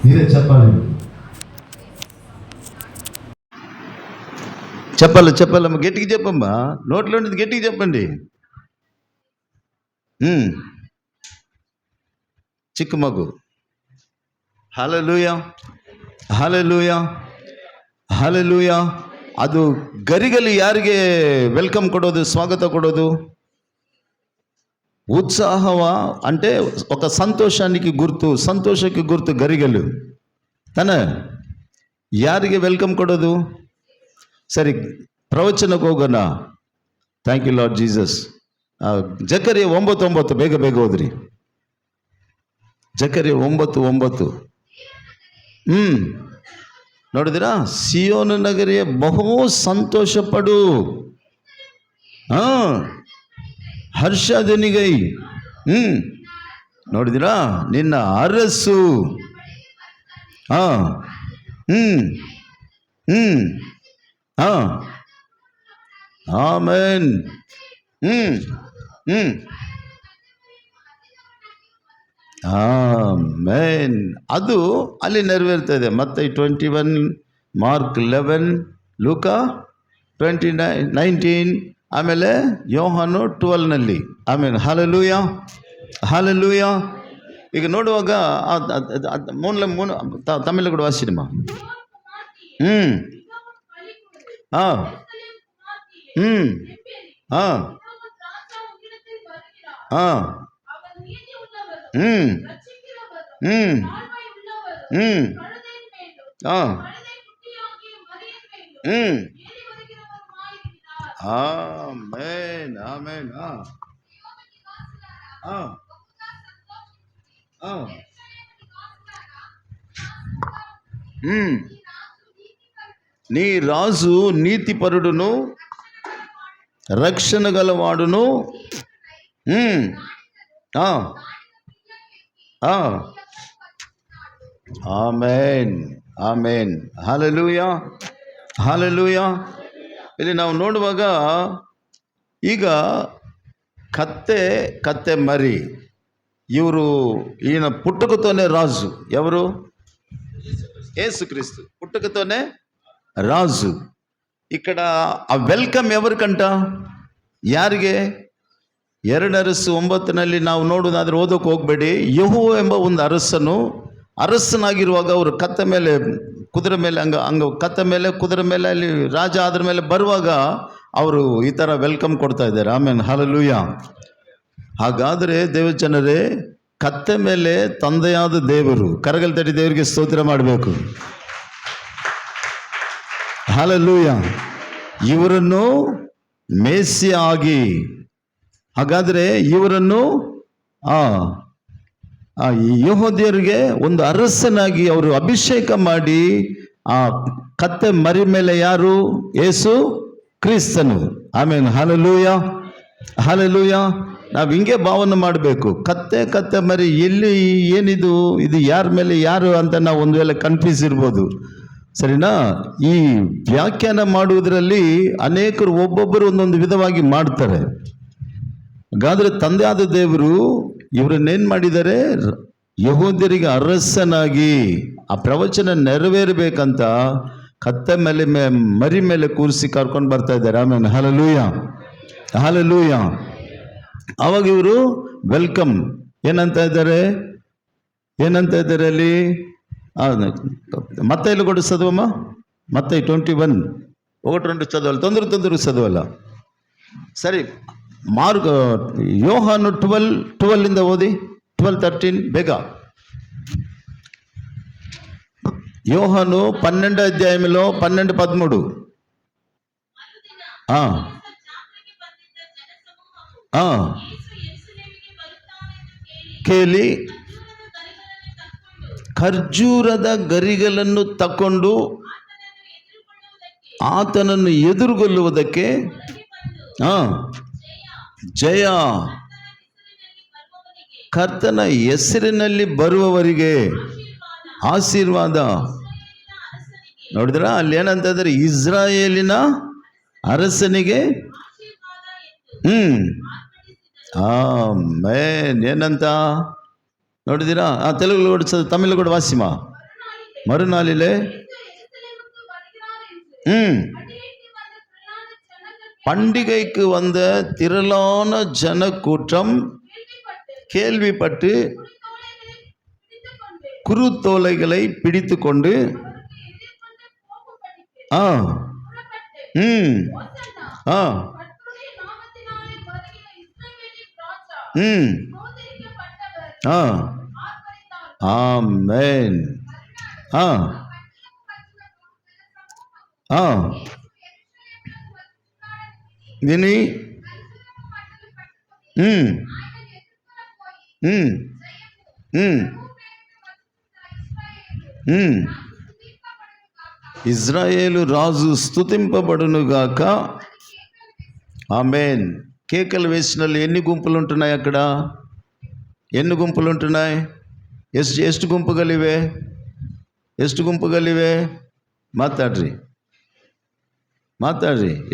మీరే చెప్పాలి. చెప్పాలమ్మా, గట్టిగా చెప్పమ్మా, నోట్లో ఉండేది గట్టిగా చెప్పండి. చిక్కుమగు. హల్లెలూయా, ಹಲ್ಲೆಲೂಯಾ, ಹಲ್ಲೆಲೂಯಾ. ಅದು ಗರಿಗಲ್ಲಿ ಯಾರಿಗೆ ವೆಲ್ಕಮ್ ಕೊಡೋದು, ಸ್ವಾಗತ ಕೊಡೋದು? ಉತ್ಸಾಹವ అంటే ఒక ಸಂತೋಷಾనికి ಗುರ್ತು, ಸಂತೋಷಕ್ಕೆ ಗುರ್ತು ಗರಿಗಲು ತಾನೆ. ಯಾರಿಗೆ ವೆಲ್ಕಮ್ ಕೊಡೋದು? ಸರಿ, ಪ್ರವಚನಕ್ಕೆ ಹೋಗೋಣ. Thank you Lord Jesus. ಜಕರಿಯ 9:9 ಬೇಗ ಬೇಗ ಹೋದ್ರಿ. ಜಕರಿಯ 9:9 ನೋಡಿದಿರಾ? ಸಿಯೋನು ನಗರಿಯ ಬಹು ಸಂತೋಷ ಪಡು, ಹರ್ಷಧ್ವನಿಗೈ. ನೋಡಿದಿರಾ? ನಿನ್ನ ಅರಸು. ಆಮೆನ್. ಆಮೆನ್. ಅದು ಅಲ್ಲಿ ನೆರವೇರ್ತದೆ. ಮತ್ತೆ 21, ಮಾರ್ಕ್ 11, ಲೂಕ 19, ಆಮೇಲೆ ಯೋಹಾನು 12ನಲ್ಲಿ. ಆಮೇನ್. Hallelujah, hallelujah. ಈಗ ನೋಡುವಾಗ ತಮಿಳು ಕೂಡ ವಾಸಿನಮ್ಮ. Amen, amen. నీ రాజు నీతిపరుడును రక్షణ గలవాడును. ಆಮೆನ್, ಆಮೆನ್. ಹಲ್ಲೆಲೂಯಾ, ಹಲ್ಲೆಲೂಯಾ. ಇಲ್ಲಿ ನಾವು ನೋಡುವಾಗ ಈಗ ಕತ್ತೆ ಮರಿ, ಇವರು ఈయన పుట్టుకతోనే రాజు. ఎవరు? యేసుక్రీస్తు పుట్టుకతోనే రాజు. ఇక్కడ ಆ ವೆಲ್ಕಮ್ ఎవరికంట? ಯಾರಿಗೆ? 2:9 ನಾವು ನೋಡುವುದಾದ್ರೆ, ಓದೋಕೆ ಹೋಗಬೇಡಿ. ಯೆಹೋವ ಎಂಬ ಒಂದು ಅರಸನಾಗಿರುವಾಗ ಅವರು ಕತ್ತೆ ಮೇಲೆ, ಕುದುರೆ ಮೇಲೆ, ಕತ್ತೆ ಮೇಲೆ, ಕುದುರೆ ಮೇಲೆ, ಅಲ್ಲಿ ರಾಜ ಅದ್ರ ಮೇಲೆ ಬರುವಾಗ ಅವರು ಈ ಥರ ವೆಲ್ಕಮ್ ಕೊಡ್ತಾ ಇದ್ದಾರೆ. ಆಮೇನ್, ಹಲ್ಲೆಲೂಯಾ. ಹಾಗಾದರೆ ದೇವಜನರೇ, ಕತ್ತೆ ಮೇಲೆ ತಂದೆಯಾದ ದೇವರು, ಕರಗಲ್ ತಟ್ಟಿ ದೇವರಿಗೆ ಸ್ತೋತ್ರ ಮಾಡಬೇಕು. ಹಲ್ಲೆಲೂಯಾ. ಇವರನ್ನು ಮೇಸಿಯ ಆಗಿ, ಹಾಗಾದರೆ ಇವರನ್ನು ಯೆಹೂದ್ಯರಿಗೆ ಒಂದು ಅರಸನಾಗಿ ಅವರು ಅಭಿಷೇಕ ಮಾಡಿ, ಆ ಕತ್ತೆ ಮರಿ ಮೇಲೆ ಯಾರು? ಯೇಸು ಕ್ರಿಸ್ತನು. ಆಮೇನ್, ಹಲ್ಲೆಲೂಯಾ, ಹಲ್ಲೆಲೂಯಾ. ನಾವು ಹಿಂಗೆ ಭಾವನೆ ಮಾಡಬೇಕು. ಕತ್ತೆ ಮರಿ ಎಲ್ಲಿ, ಏನಿದು, ಇದು ಯಾರ ಮೇಲೆ ಯಾರು ಅಂತ ನಾವು ಒಂದು ವೇಳೆ ಕನ್ಫ್ಯೂಸ್ ಇರ್ಬೋದು. ಸರಿನಾ? ಈ ವ್ಯಾಖ್ಯಾನ ಮಾಡುವುದರಲ್ಲಿ ಅನೇಕರು ಒಬ್ಬೊಬ್ಬರು ಒಂದೊಂದು ವಿಧವಾಗಿ ಮಾಡ್ತಾರೆ. ಹಾಗಾದ್ರೆ ತಂದೆಯಾದ ದೇವರು ಇವರನ್ನೇನು ಮಾಡಿದ್ದಾರೆ? ಯೆಹೂದ್ಯರಿಗೆ ಅರಸನಾಗಿ ಆ ಪ್ರವಚನ ನೆರವೇರಬೇಕಂತ ಕತ್ತೆ ಮೇಲೆ, ಮರಿ ಮೇಲೆ ಕೂರಿಸಿ ಕರ್ಕೊಂಡು ಬರ್ತಾ ಇದ್ದಾರೆ. ಆಮೇಲೆ, ಹಲ್ಲೆಲೂಯಾ, ಹಲ್ಲೆಲೂಯಾ. ಆವಾಗ ಇವರು ವೆಲ್ಕಮ್ ಏನಂತ ಇದ್ದಾರೆ ಅಲ್ಲಿ? ಮತ್ತೆ ಇಲ್ಲಿ ಕೂಡ ಚದುವಮ್ಮ. ಮತ್ತೆ 21, 1-2 ಚದವಲ್ಲ, ತೊಂದರೆ ಚದುವಲ್ಲ. ಸರಿ, ಮಾರ್ಕ್ ಯೋಹಾನು 12 ಓದಿ. 12:13 ಬೇಗ. యోహాను 12వ అధ్యాయంలో 12-13. ಕೇಳಿ ಖರ್ಜೂರದ ಗರಿಗಳನ್ನು ತಕ್ಕೊಂಡು ಆತನನ್ನು ಎದುರುಗೊಳ್ಳುವುದಕ್ಕೆ ಜಯ, ಕರ್ತನ ಹೆಸರಿನಲ್ಲಿ ಬರುವವರಿಗೆ ಆಶೀರ್ವಾದ. ನೋಡಿದ್ರ ಅಲ್ಲಿ ಏನಂತಂದ್ರೆ, ಇಸ್ರಾಯೇಲಿನ ಅರಸನಿಗೆ ಆಮೆನ್ ಏನಂತ ನೋಡಿದಿರಾ? ತೆಲುಗು ಕೂಡ, ತಮಿಳು ಕೂಡ ವಾಸಿಮಾ. மறுநாளிலே பண்டிகைக்கு வந்த திரளான ஜன கூட்டம் கேள்விப்பட்டு குருத்தோலைகளை பிடித்து கொண்டு ஆமென். విని ఇజ్రాయేలు రాజు స్తుతింపబడునుగాక. ఆమేన్. కేకలు వేసిన ఎన్ని గుంపులు ఉంటున్నాయి అక్కడ? ఎన్ని గుంపులు ఉంటున్నాయి? ಎಷ್ಟು ಗುಂಪುಗಳಿವೆ? ಎಷ್ಟು ಗುಂಪುಗಳಿವೆ? ಮಾತಾಡ್ರಿ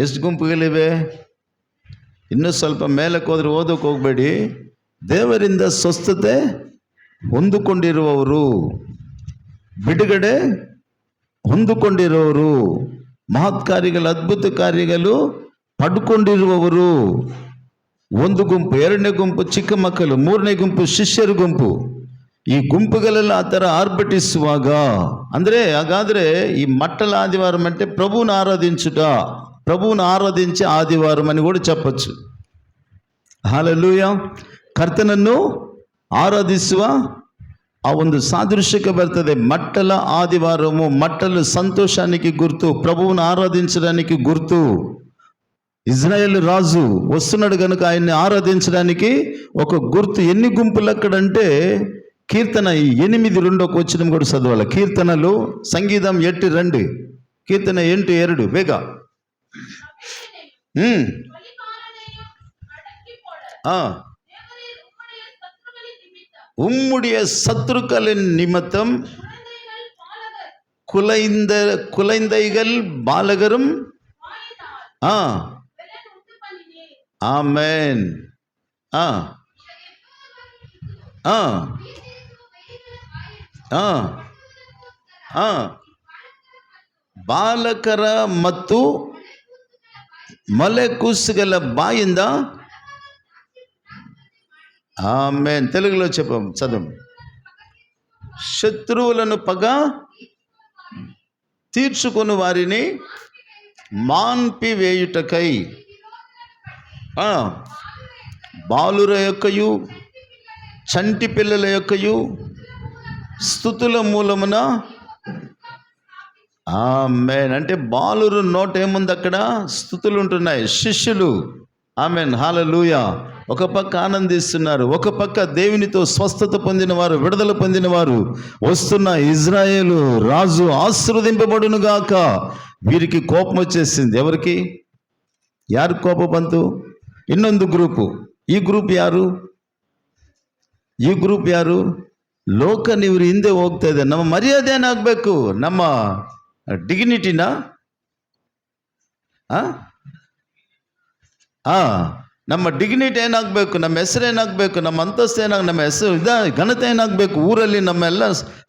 ಎಷ್ಟು ಗುಂಪುಗಳಿವೆ? ಇನ್ನೂ ಸ್ವಲ್ಪ ಮೇಲಕ್ಕೆ ಹೋದ್ರೆ ಓದೋಕೆ ಹೋಗಬೇಡಿ. ದೇವರಿಂದ ಸ್ವಸ್ಥತೆ ಹೊಂದಿಕೊಂಡಿರುವವರು, ಬಿಡುಗಡೆ ಹೊಂದಿಕೊಂಡಿರುವವರು, ಮಹತ್ಕಾರ್ಯಗಳು ಅದ್ಭುತ ಕಾರ್ಯಗಳು ಪಡ್ಕೊಂಡಿರುವವರು ಒಂದು ಗುಂಪು. ಎರಡನೇ ಗುಂಪು ಚಿಕ್ಕ ಮಕ್ಕಳು, ಮೂರನೇ ಗುಂಪು ಶಿಷ್ಯರ ಗುಂಪು. ಈ ಗುಂಪುಗಳೆಲ್ಲ ಆ ಥರ ಆರ್ಭಟಿಸುವಾಗ, ಅಂದರೆ ಹಾಗಾದರೆ ఈ మట్టల ఆదివారం అంటే ప్రభువును ఆరాధించుట, ప్రభువును ఆరాధించే ఆదివారం అని కూడా చెప్పచ్చు. హల్లెలూయా. ಕರ್ತನನ್ನು ಆರಾಧಿಸುವ ಆ ಒಂದು ಸಾದೃಶ್ಯಕ್ಕೆ ಬರ್ತದೆ. మట్టల ఆదివారము, మట్టలు సంతోషానికి గుర్తు, ప్రభువును ఆరాధించడానికి గుర్తు. ఇజ్రాయేల్ రాజు వస్తున్నాడు కనుక ఆయన్ని ఆరాధించడానికి ఒక గుర్తు. ఎన్ని గుంపులు అక్కడంటే, కీర్తన 8:2 వచనం కూడా చదవాలి. కీర్తనలు సంగీతం 8:2, కీర్తన 8:2 ಬೇಗ. உம்முடைய சத்துருக்களின் நிமித்தம் குலைந்தைகள் பாலகரும். ఆమెన్. ಬಾಲಕರ ಮತ್ತು ಮಲೆ ಕೂಸುಗಳ ಬಾಯಿಂದ. ఆమెన్. తెలుగులో చెప్పం, చదువు. శత్రువులను పగ తీర్చుకొని వారిని మాన్పివేయుటకై బాలుర యొక్కయు చంటి పిల్లల యొక్కయు స్తుతుల మూలమున. ఆమెన్. అంటే బాలురు నోట ఏముంది? అక్కడ స్తుతులు ఉంటున్నాయి, శిష్యులు. ఆమెన్. హల్లెలూయా. ఒక పక్క ఆనందిస్తున్నారు, ఒక పక్క దేవునితో స్వస్థత పొందిన వారు, విడుదల పొందిన వారు వస్తున్న ఇజ్రాయేలు రాజు ఆశీర్వదింపబడును గాక. వీరికి కోపం వచ్చేసింది. ఎవరికి? యారు కోప ಬಂತು? ಇನ್ನೊಂದು ಗ್ರೂಪು. ಈ ಗ್ರೂಪ್ ಯಾರು? ಈ ಗ್ರೂಪ್ ಯಾರು? ಲೋಕ ನೀವ್ರು ಹಿಂದೆ ಹೋಗ್ತಾ ಇದೆ. ನಮ್ಮ ಮರ್ಯಾದೆ ಏನಾಗಬೇಕು? ನಮ್ಮ ಡಿಗ್ನಿಟಿನ ನಮ್ಮ ಡಿಗ್ನಿಟಿ ಏನಾಗಬೇಕು? ನಮ್ಮ ಹೆಸರು ಏನಾಗಬೇಕು? ನಮ್ಮ ಅಂತಸ್ತು ನಮ್ಮ ಹೆಸರು ಘನತೆ ಏನಾಗಬೇಕು? ಊರಲ್ಲಿ ನಮ್ಮೆಲ್ಲ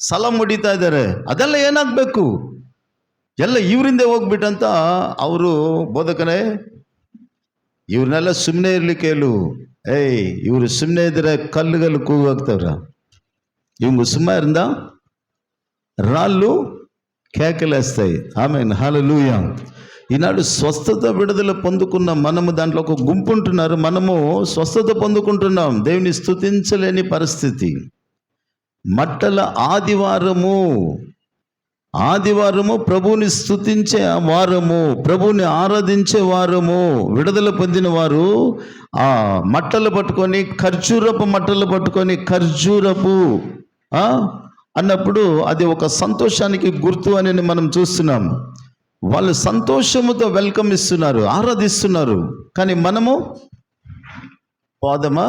ಸಲ ಮುಡಿತಾ ಇದ್ದಾರೆ, ಅದೆಲ್ಲ ಏನಾಗಬೇಕು? ಎಲ್ಲ ಇವರಿಂದೆ ಹೋಗ್ಬಿಟ್ಟಂತ ಅವರು ಬೋಧಕನೇ, ಇವ್ರನ್ನೆಲ್ಲ ಸುಮ್ಮನೆ ಇರ್ಲಿಕ್ಕೆ ಹೇಳು. ಇವರು ಸುಮ್ಮನೆ ಇದ್ರೆ ಕಲ್ಲುಗಳು ಕೂಗೋಗ್ತವ್ರ. ఇవి సుమ్మా இருந்தா రాళ్ళు కేకలేస్తాయి. ఆమేన్. హల్లెలూయా. ఈనాడు స్వస్థత విడుదల పొందుకున్న మనము దాంట్లో ఒక గుంపు ఉంటున్నారు. మనము స్వస్థత పొందుకుంటున్నాం. దేవుని స్తుతించలేని పరిస్థితి. మట్టల ఆదివారము ప్రభువుని స్తుతించే వారము, ప్రభువుని ఆరాధించే వారము. విడుదల పొందిన వారు ఆ మట్టలు పట్టుకొని, ఖర్జూరపు మట్టలు పట్టుకొని, ఖర్జూరపు అన్నప్పుడు అది ఒక సంతోషానికి గుర్తు అని మనం చూస్తున్నాం. వాళ్ళు సంతోషముతో వెల్కమ్ ఇస్తున్నారు, ఆరాధిస్తున్నారు. కానీ మనము పోదమా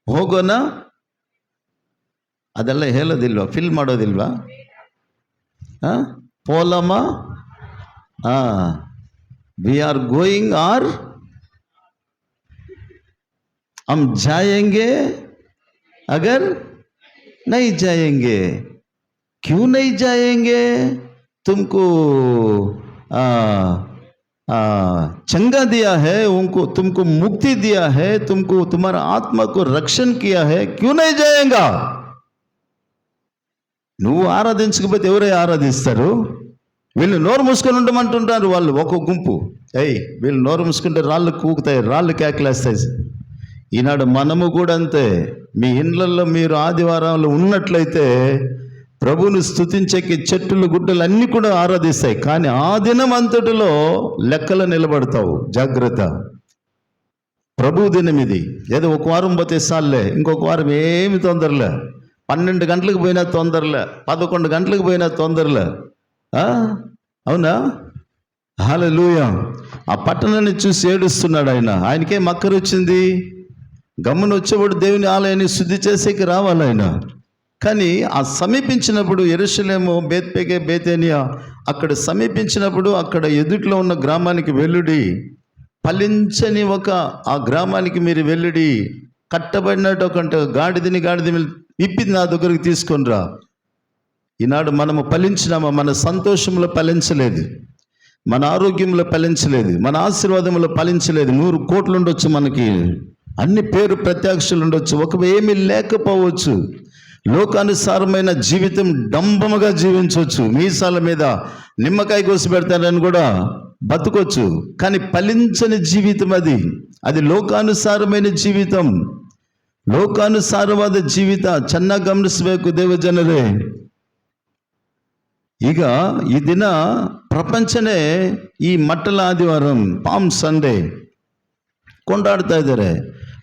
ಹೋಗೋಣ? ಅದೆಲ್ಲ ಹೇಳೋದಿಲ್ವಾ? ಫಿಲ್ ಮಾಡೋದಿಲ್ವಾ? పోలమా? వి ఆర్ గోయింగ్ ఆర్ हम जाएंगे? अगर नहीं जाएंगे, क्यों नहीं जाएंगे? तुमको चंगा दिया है, उनको तुमको मुक्ति दिया है, तुमको तुम्हारा आत्मा को रक्षण किया है, क्यों नहीं जाएगा? నువ్వు ఆరాధించకపోతే ఎవరే ఆరాధిస్తారు? వీళ్ళు నోరు మూసుకొని ఉండమంటుంటారు వాళ్ళు, ఒక గుంపు. వీళ్ళు నోరు మూసుకుంటే రాళ్ళు కూకుతాయి, రాళ్ళు కేకలేస్తాయి. ఈనాడు మనము కూడా అంతే. మీ ఇండ్లలో మీరు ఆదివారంలో ఉన్నట్లయితే ప్రభువును స్తుతించకి చెట్టులు గుడ్డలు అన్నీ కూడా ఆరాధిస్తాయి, కానీ ఆ దినం అంతటిలో లెక్కలు నిలబడతావు. జాగ్రత్త. ప్రభు దినం ఇది. ఏదో ఒక వారం పోతే సార్లే, ఇంకొక వారం ఏమి తొందరలే. 12 గంటలకు పోయినా తొందరలే, 11 గంటలకు పోయినా తొందరలే. అవునా? హల్లెలూయా. ఆ పట్టణాన్ని చూసి ఏడుస్తున్నాడు ఆయన. ఆయనకే మక్కర వచ్చింది. గమ్మున వచ్చేవాడు దేవుని ఆలయాన్ని శుద్ధి చేసేకి రావాలి ఆయన. కానీ ఆ సమీపించినప్పుడు యెరూషలేము, బేత్పేగే, బేతేనియా అక్కడ సమీపించినప్పుడు అక్కడ ఎదుట్లో ఉన్న గ్రామానికి వెళ్ళుడి, ఫలించని ఆ గ్రామానికి మీరు వెళ్ళుడి, కట్టబడినట్టు ఒక గాడిదని ఇప్పింది నా దగ్గరికి తీసుకొని రా. ఈనాడు మనము ఫలించినామా? మన సంతోషంలో ఫలించలేదు, మన ఆరోగ్యంలో ఫలించలేదు, మన ఆశీర్వాదంలో ఫలించలేదు. 100 కోట్లు ఉండొచ్చు, మనకి అన్ని పేరు ప్రత్యక్షలు ఉండొచ్చు, ఏమీ లేకపోవచ్చు. లోకానుసారమైన జీవితం డంబముగా జీవించవచ్చు, మీసాల మీద నిమ్మకాయ కోసి పెడతారని కూడా బతుకొచ్చు, కానీ ఫలించని జీవితం అది లోకానుసారమైన జీవితం. ಲೋಕಾನುಸಾರವಾದ ಜೀವಿತ ಚೆನ್ನಾಗಿ ಗಮನಿಸಬೇಕು ದೇವಜನರೇ. ಈಗ ಈ ದಿನ ಪ್ರಪಂಚನೇ ಈ ಮಟ್ಟಲ ಆದಿವಾರಂ, ಪಾಮ್ ಸಂಡೇ ಕೊಂಡಾಡ್ತಾ ಇದ್ದಾರೆ.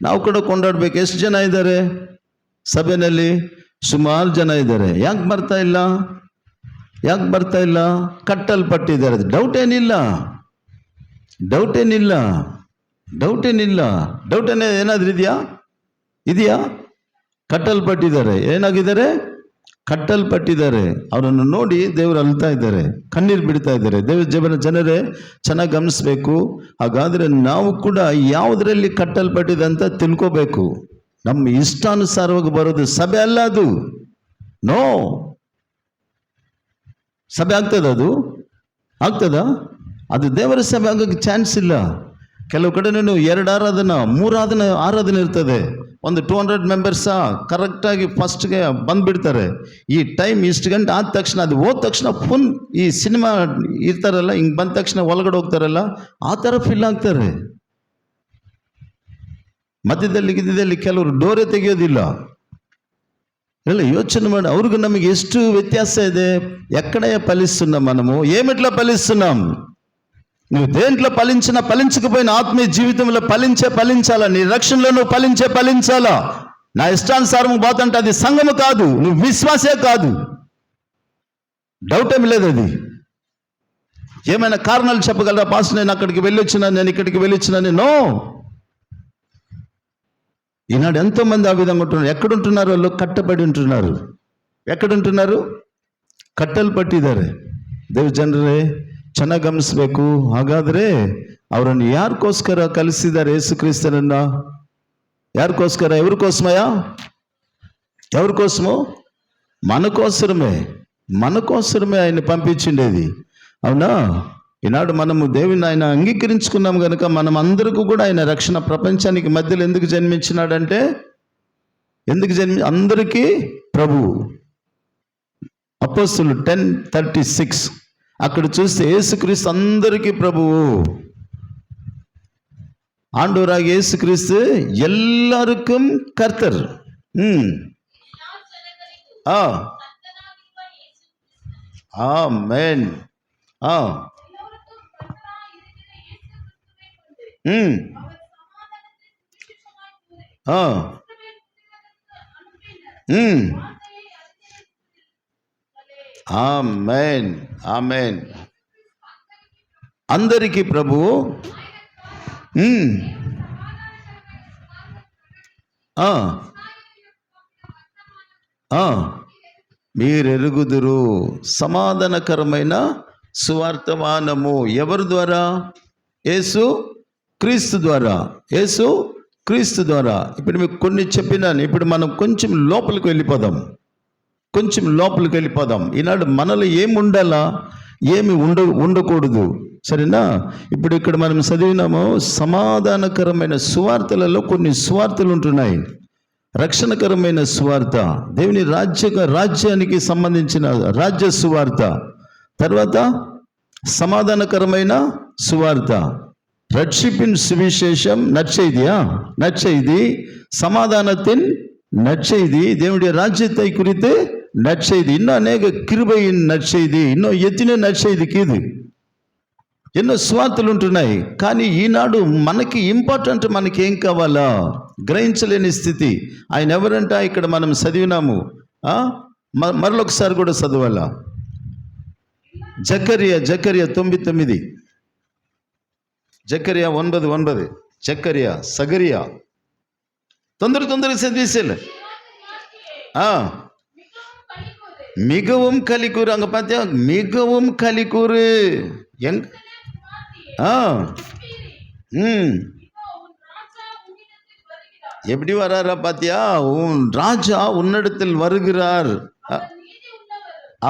ನಾವು ಕೂಡ ಕೊಂಡಾಡ್ಬೇಕು. ಎಷ್ಟು ಜನ ಇದ್ದಾರೆ ಸಭೆಯಲ್ಲಿ? ಸುಮಾರು ಜನ ಇದ್ದಾರೆ. ಯಾಕೆ ಬರ್ತಾ ಇಲ್ಲ? ಕಟ್ಟಲ್ಪಟ್ಟಿದ್ದಾರೆ. ಡೌಟ್ ಏನಿಲ್ಲ. ಡೌಟ್ ಏನಾದ್ರೂ ಇದೆಯಾ? ಕಟ್ಟಲ್ಪಟ್ಟಿದ್ದಾರೆ. ಏನಾಗಿದ್ದಾರೆ? ಕಟ್ಟಲ್ಪಟ್ಟಿದ್ದಾರೆ. ಅವರನ್ನು ನೋಡಿ ದೇವರು ಅಳ್ತಾ ಇದ್ದಾರೆ, ಕಣ್ಣೀರು ಬಿಡ್ತಾ ಇದ್ದಾರೆ. ದೇವರ ಜನರೇ ಚೆನ್ನಾಗಿ ಗಮನಿಸಬೇಕು. ಹಾಗಾದರೆ ನಾವು ಕೂಡ ಯಾವುದರಲ್ಲಿ ಕಟ್ಟಲ್ಪಟ್ಟಿದೆ ಅಂತ ತಿಳ್ಕೋಬೇಕು. ನಮ್ಮ ಇಷ್ಟಾನುಸಾರವಾಗಿ ಬರೋದು ಸಭೆ ಅಲ್ಲ, ಅದು ನೋ. ಸಭೆ ಆಗ್ತದಾ? ಅದು ದೇವರ ಸಭೆ ಆಗೋಕ್ಕೆ ಚಾನ್ಸ್ ಇಲ್ಲ. ಕೆಲವು ಕಡೆ 2 ಆರಾಧನಾ 3 ಆರಾಧನೆ ಇರ್ತದೆ. ಒಂದು 200 ಮೆಂಬರ್ಸ ಕರೆಕ್ಟಾಗಿ ಫಸ್ಟ್ಗೆ ಬಂದುಬಿಡ್ತಾರೆ. ಈ ಟೈಮ್ ಇಷ್ಟು ಗಂಟೆ ಆದ ತಕ್ಷಣ, ಅದು ಹೋದ ತಕ್ಷಣ ಫುಲ್ ಈ ಸಿನಿಮಾ ಇರ್ತಾರಲ್ಲ, ಹಿಂಗೆ ಬಂದ ತಕ್ಷಣ ಒಳಗಡೆ ಹೋಗ್ತಾರಲ್ಲ, ಆ ಥರ ಫಿಲ್ ಆಗ್ತಾರೆ. ಮಧ್ಯದಲ್ಲಿ ಕೆಲವರು ಡೋರೆ ತೆಗೆಯೋದಿಲ್ಲ. ಇಲ್ಲ, ಯೋಚನೆ ಮಾಡಿ. ಅವ್ರಿಗೂ నಮಗೆ ಎಷ್ಟು వ్యత్యాసం ಇದೆ. ఎక్కడయ్యా ఫలిస్తున్నాం మనము? ఏమిట్లా ఫలిస్తున్నాం? నువ్వు దేంట్లో ఫలించకపోయినా ఆత్మీయ జీవితంలో ఫలించాలా. నీ రక్షణలో నువ్వు ఫలించాలా. నా ఇష్టానుసారం పోతుంటే అది సంఘము కాదు, నువ్వు విశ్వాసే కాదు. డౌట్ ఏమి లేదు. అది ఏమైనా కారణాలు చెప్పగలరా? పాస్ నేను అక్కడికి వెళ్ళొచ్చినాను, నేను ఇక్కడికి వెళ్ళొచ్చినాను. నో. ఈనాడు ఎంతోమంది ఆ విధంగా ఉంటున్నారు. ఎక్కడుంటున్నారు వాళ్ళు? ಕಟ್ಟಬಡಿ ఉంటున్నారు. ಎಕ್ಕಡುಂಟುన్నారు? ಕಟ್ಟಲ್ ಪಟ್ಟಿದ್ದಾರೆ. ದೇವ ಜನರೇ ಚೆನ್ನಾಗಿ ಗಮನಿಸಬೇಕು. ಹಾಗಾದರೆ ಅವರನ್ನು ಯಾರಿಗೋಸ್ಕರ ಕಲಿಸಿದ್ದಾರೆ ಯೇಸು ಕ್ರಿಸ್ತನನ್ನ? ಯಾರಿಗೋಸ್ಕರ? ఎవరికోసము? మన కోసమే ఆయన పంపించిండేది. అవునా? ఈనాడు మనము దేవుని ఆయన అంగీకరించుకున్నాం కనుక మనం అందరికీ కూడా ఆయన రక్షణ. ప్రపంచానికి మధ్యలో ఎందుకు జన్మించినాడంటే, అందరికీ ప్రభువు. అపోస్తలులు 10:36 అక్కడ చూస్తే యేసుక్రీస్తు అందరికీ ప్రభువు. ஆண்டவராக இயேசு கிறிஸ்து எல்லாருக்கும் கர்த்தர். ஆமென். ఆమెన్. ఆమెన్. అందరికీ ప్రభువు. మీరెరుగుదురు సమాధానకరమైన సువార్తమానము. ఎవరి ద్వారా? యేసు క్రీస్తు ద్వారా. యేసు క్రీస్తు ద్వారా. ఇప్పుడు మీకు కొన్ని చెప్పినాను. ఇప్పుడు మనం కొంచెం లోపలికి వెళ్ళిపోదాం. ఈనాడు మనలో ఏమి ఉండాలా, ఏమి ఉండకూడదు, సరేనా? ఇప్పుడు ఇక్కడ మనం చదివినాము, సమాధానకరమైన సువార్తలలో కొన్ని సువార్తలు ఉంటున్నాయి. రక్షణకరమైన సువార్త, దేవుని రాజ్యానికి సంబంధించిన రాజ్య సువార్త, తర్వాత సమాధానకరమైన సువార్త, ரட்சிப்பின் சுவிசேஷம் நற்செய்தி, சமாதானத்தின் நற்செய்தி, தேவனுடைய ராஜ்யத்தை குறித்து நற்செய்தி, இன்னும் அநேக கிருபையின் நற்செய்தி, இன்னும் ఎత్తిన నற்செய்திకి ఇది ఎన్నో స్వార్థలు ఉంటున్నాయి. కానీ ఈనాడు మనకి ఇంపార్టెంట్, మనకి ఏం కావాలా గ్రహించలేని స్థితి. ఆయన ఎవరంట ఇక్కడ మనం చదివినాము, మరొకసారి కూడా చదవాలా. జకరియా 9:9, జకరియా 9:9, సగరియా తొందరగా చదివేసేలే. மிகவும் கலிக்கூறு, அங்க பார்த்தியா, மிகவும் கலிக்கூறு. எப்படி வராரா பாத்தியா? உன் ராஜா உன்னிடத்தில் வருகிறார்.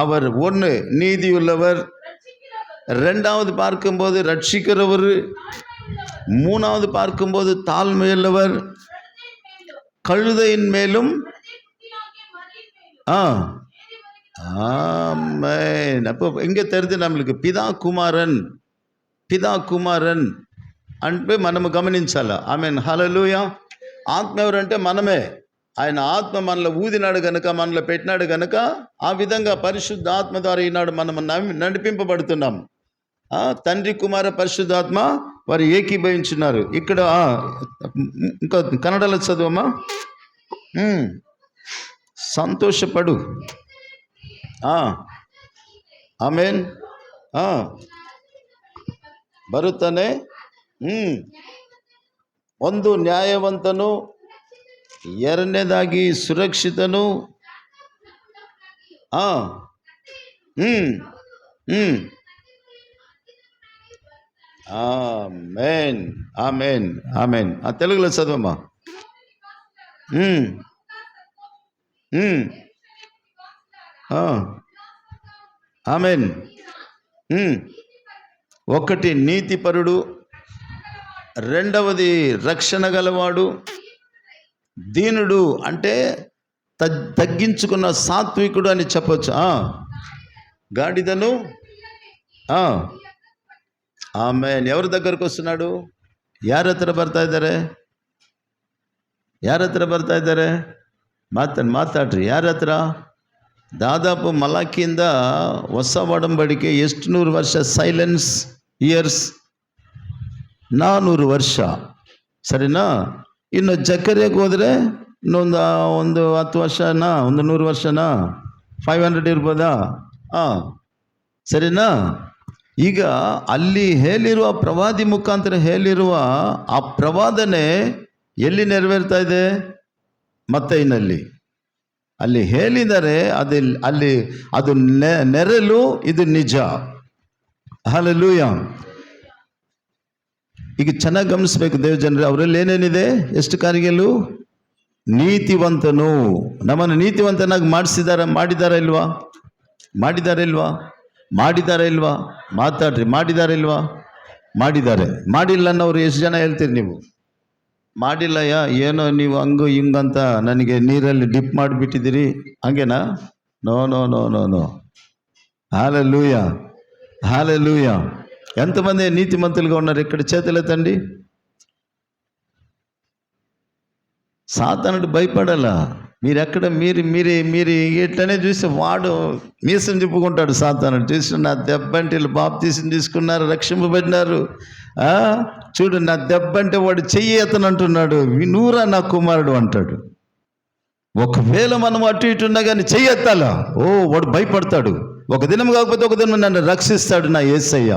அவர் ஒன்று நீதி உள்ளவர், ரெண்டாவது பார்க்கும்போது ரட்சிக்கிறவர், மூணாவது பார்க்கும்போது தாழ்மையுள்ளவர், கழுதையின் மேலும் ஆமென். அப்போ எங்கே தெரியுது நம்மளுக்கு పితా కుమారన్ అంటే మనము గమనించాలా. ఆమెన్, హల్లెలూయా. ఆత్మ ఎవరంటే మనమే. ఆయన ఆత్మ మనలో ఊదినాడు గనుక, మనలో పెట్టినాడు గనుక, ఆ విధంగా పరిశుద్ధ ఆత్మ ద్వారా ఈనాడు మనం నడిపింపబడుతున్నాం. తండ్రి కుమార పరిశుద్ధాత్మ వారు ఏకీభవించున్నారు. ఇక్కడ ఇంకా కన్నడలో చదువమ్మా. సంతోషపడు. ಆಮೇನ್. ಬರುತ್ತಾನೆ. ಒಂದು ನ್ಯಾಯವಂತನು, ಎರಡನೇದಾಗಿ ಸುರಕ್ಷಿತನು. Amen, amen, amen. తెలుగులో చదవమ్మా. ఆమెన్. ఒకటి నీతిపరుడు, రెండవది రక్షణ గలవాడు, దీనుడు అంటే తగ్గించుకున్న సాత్వికుడు అని చెప్పొచ్చు. గాడిదను. ఆమెన్. ఎవరి దగ్గరకు వస్తున్నాడు? ಯಾರ ಹತ್ರ ಬರ್ತಾ ಇದ್ದಾರೆ? ಮಾತಾಡ್ರಿ. ಯಾರ ಹತ್ರ? దాదాపు మలాకింದ ಹೊಸ ಒಡಂಬಡಿಕೆ ಎಷ್ಟು 100 ವರ್ಷ ಸೈಲೆನ್ಸ್ ಇಯರ್ಸ್, 400 ವರ್ಷ, ಸರಿನಾ? ಇನ್ನು ಜಕರ್ಯಕ್ಕೆ ಹೋದರೆ ಇನ್ನೊಂದು 10 ವರ್ಷನಾ, 100 ವರ್ಷನಾ, 500 ಇರ್ಬೋದಾ? ಸರಿನಾ? ಈಗ ಅಲ್ಲಿ ಹೇಳಿರುವ ಪ್ರವಾದಿ ಮುಖಾಂತರ ಹೇಳಿರುವ ಆ ಪ್ರವಾದನೆ ಎಲ್ಲಿ ನೆರವೇರ್ತಾ ಇದೆ? ಮತ್ತೈನಲ್ಲಿ ಅಲ್ಲಿ ಹೇಳಿದರೆ ಅದು ನೆರಳು, ಇದು ನಿಜ. ಹಲ್ಲೆಲೂಯಾ. ಈಗ ಚೆನ್ನಾಗಿ ಗಮನಿಸ್ಬೇಕು ದೇವ ಜನರೇ. ಅವರಲ್ಲಿ ಏನೇನಿದೆ? ಎಷ್ಟು ಕಾರ್ಯಗಳು? ನೀತಿವಂತನು. ನಮ್ಮನ್ನು ನೀತಿವಂತನಾಗಿ ಮಾಡಿದಾರ ಇಲ್ವಾ? ಮಾತಾಡ್ರಿ. ಮಾಡಿದ್ದಾರೆ. ಮಾಡಿಲ್ಲ ಅನ್ನೋರು ಎಷ್ಟು ಜನ ಹೇಳ್ತೀರಿ ನೀವು? ಮಾಡಿಲ್ಲಯ್ಯ, ಏನೋ ನೀವು ಹಂಗು ಹಿಂಗಂತ ನನಗೆ ನೀರಲ್ಲಿ ಡಿಪ್ ಮಾಡಿಬಿಟ್ಟಿದ್ದೀರಿ, ಹಂಗೇನಾ? ನೋ. హల్లెలూయా. ఎంతమంది నీతిమంతులుగా ఉన్నారు ఇక్కడ? చేతులెత్తండి. సాతానుడు భయపడాలా? మీరు ఇట్లనే చూస్తే వాడు మీసం చెప్పుకుంటాడు. సాతానుడు చూసి, నా దెబ్బంటే బాప్తీసం తీసుకున్నారు, రక్షింపబడినారు. చూడు, నా దెబ్బంటే వాడు చెయ్యి అతను అంటున్నాడు, వినూరా నా కుమారుడు అంటాడు. ఒకవేళ మనం అటు ఇటు ఉన్నా కానీ చెయ్యెత్తాలా, వాడు భయపడతాడు. ఒక దినం కాకపోతే ఒక దినం నన్ను రక్షిస్తాడు నా యేసయ్య,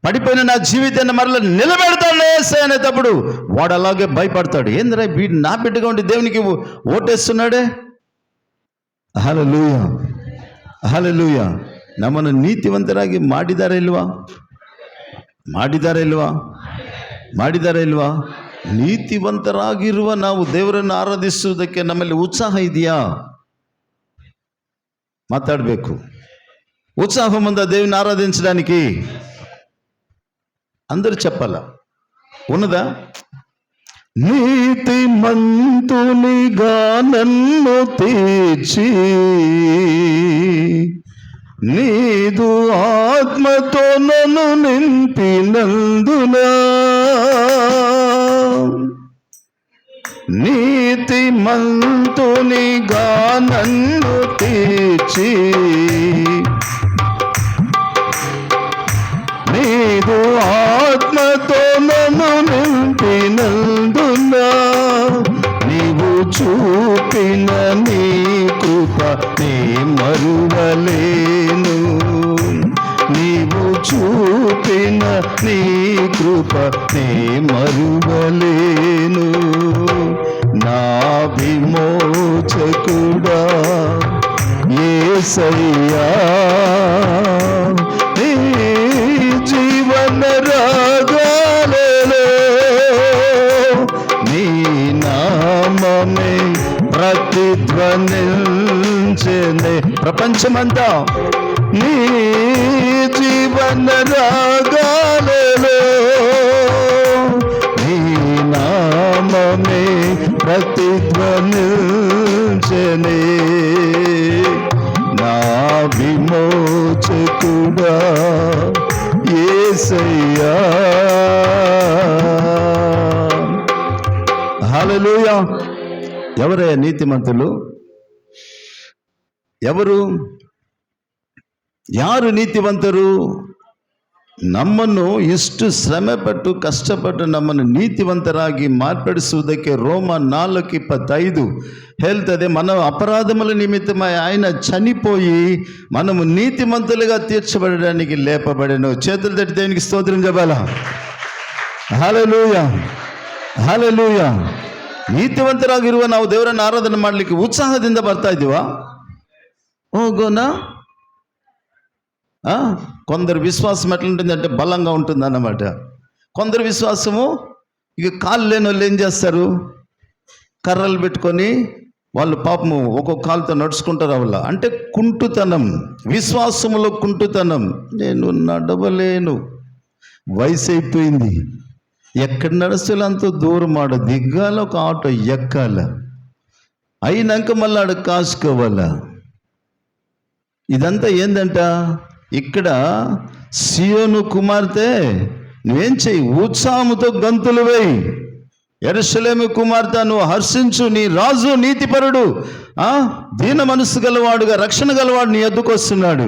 పడిపోయిన నా జీవితాన్ని మరలా నిలబెడతాడు నా యేసయ్య అనేటప్పుడు వాడు అలాగే భయపడతాడు. ఏందిరా వీడు నా బిడ్డగా ఉండి దేవునికి ఓటేస్తున్నాడే. ಹಲ್ಲೆಲೂಯಾ. ನಮ್ಮನ್ನು ನೀತಿವಂತರಾಗಿ ಮಾಡಿದಾರ ಇಲ್ವಾ? ನೀತಿವಂತರಾಗಿರುವ ನಾವು ದೇವರನ್ನು ಆರಾಧಿಸುವುದಕ್ಕೆ ನಮ್ಮಲ್ಲಿ ಉತ್ಸಾಹ ಇದೆಯಾ? మాట్లాడಬೇಕು. ఉత్సాహం ఉందా దేవుని ఆరాధించడానికి? అందరూ చెప్పాలా? ఉన్నదా? నీతిమంతునిగా నన్ను తీర్చి నీదు ఆత్మతో నన్ను నింపినందునా, నీతిమంతునిగా నన్ను తీర్చి నీదు ఆత్మతో నన్ను నింపినందునా, నీవు చూపిన నీ కృప నీ మరువలేను, నీవు చూపిన నీ కృప నీ మరువలేను. నా విమోచకుడా యేసయ్యా, నీ జీవన రాగాలలో నీ నామమే ప్రతిధ్వనించెనే ప్రపంచమంతా. నీ జీవన రాగాలలో నీ నామమే ప్రతిధ్వనించెనే. నా విమోచకుడా యేసయ్యా. హల్లెలూయా. ఎవరే నీతిమంతులు? ಯಾರು ನೀತಿವಂತರು? ನಮ್ಮನ್ನು ಇಷ್ಟು ಶ್ರಮೆಪಟ್ಟು ಕಷ್ಟಪಟ್ಟು ನಮ್ಮನ್ನು ನೀತಿವಂತರಾಗಿ ಮಾರ್ಪಡಿಸುವುದಕ್ಕೆ ರೋಮ 4:25 ಹೇಳ್ತದೆ, మన అపరాధముల నిమిత్తమై ఆయన చనిపోయి మనము నీతిమంతులుగా తీర్చబడడానికి లేపబడెను. చేతులు తట్టి దేవునికి స్తోత్రం చెప్పాలా? Hallelujah, hallelujah. ನೀತಿವಂತರಾಗಿರುವ ನಾವು ದೇವರನ್ನು ಆರಾಧನೆ ಮಾಡಲಿಕ್ಕೆ ಉತ್ಸಾಹದಿಂದ ಬರ್ತಾ ಇದ್ದೀವಾ? ಹೋಗೋಣ. కొందరు విశ్వాసం ఎట్లుంటుందంటే బలంగా ఉంటుంది అన్నమాట. కొందరు విశ్వాసము ఇక కాళ్ళు లేని వాళ్ళు ఏం చేస్తారు, కర్రలు పెట్టుకొని వాళ్ళు పాపము ఒక్కొక్క కాలుతో నడుచుకుంటారు. వాళ్ళ అంటే కుంటుతనం, విశ్వాసములో కుంటుతనం. నేను నడవలేను, వయసు అయిపోయింది, ఎక్కడ నడుస్తలే అంత దూరం ఆడ దిగ్గాల, ఒక ఆటో ఎక్కాల, అయినాక మళ్ళీ ఆడ కాసుకోవాలా. ఇదంతా ఏందంట? ఇక్కడ సియోను కుమార్తె నువ్వేం చెయ్యి, ఉత్సాహముతో గంతులు వేయి. యెరూషలేము కుమార్తె నువ్వు హర్షించు, నీ రాజు నీతిపరుడు, దీన మనస్సు గలవాడుగా రక్షణ గలవాడు నీ ఎద్దుకు వస్తున్నాడు.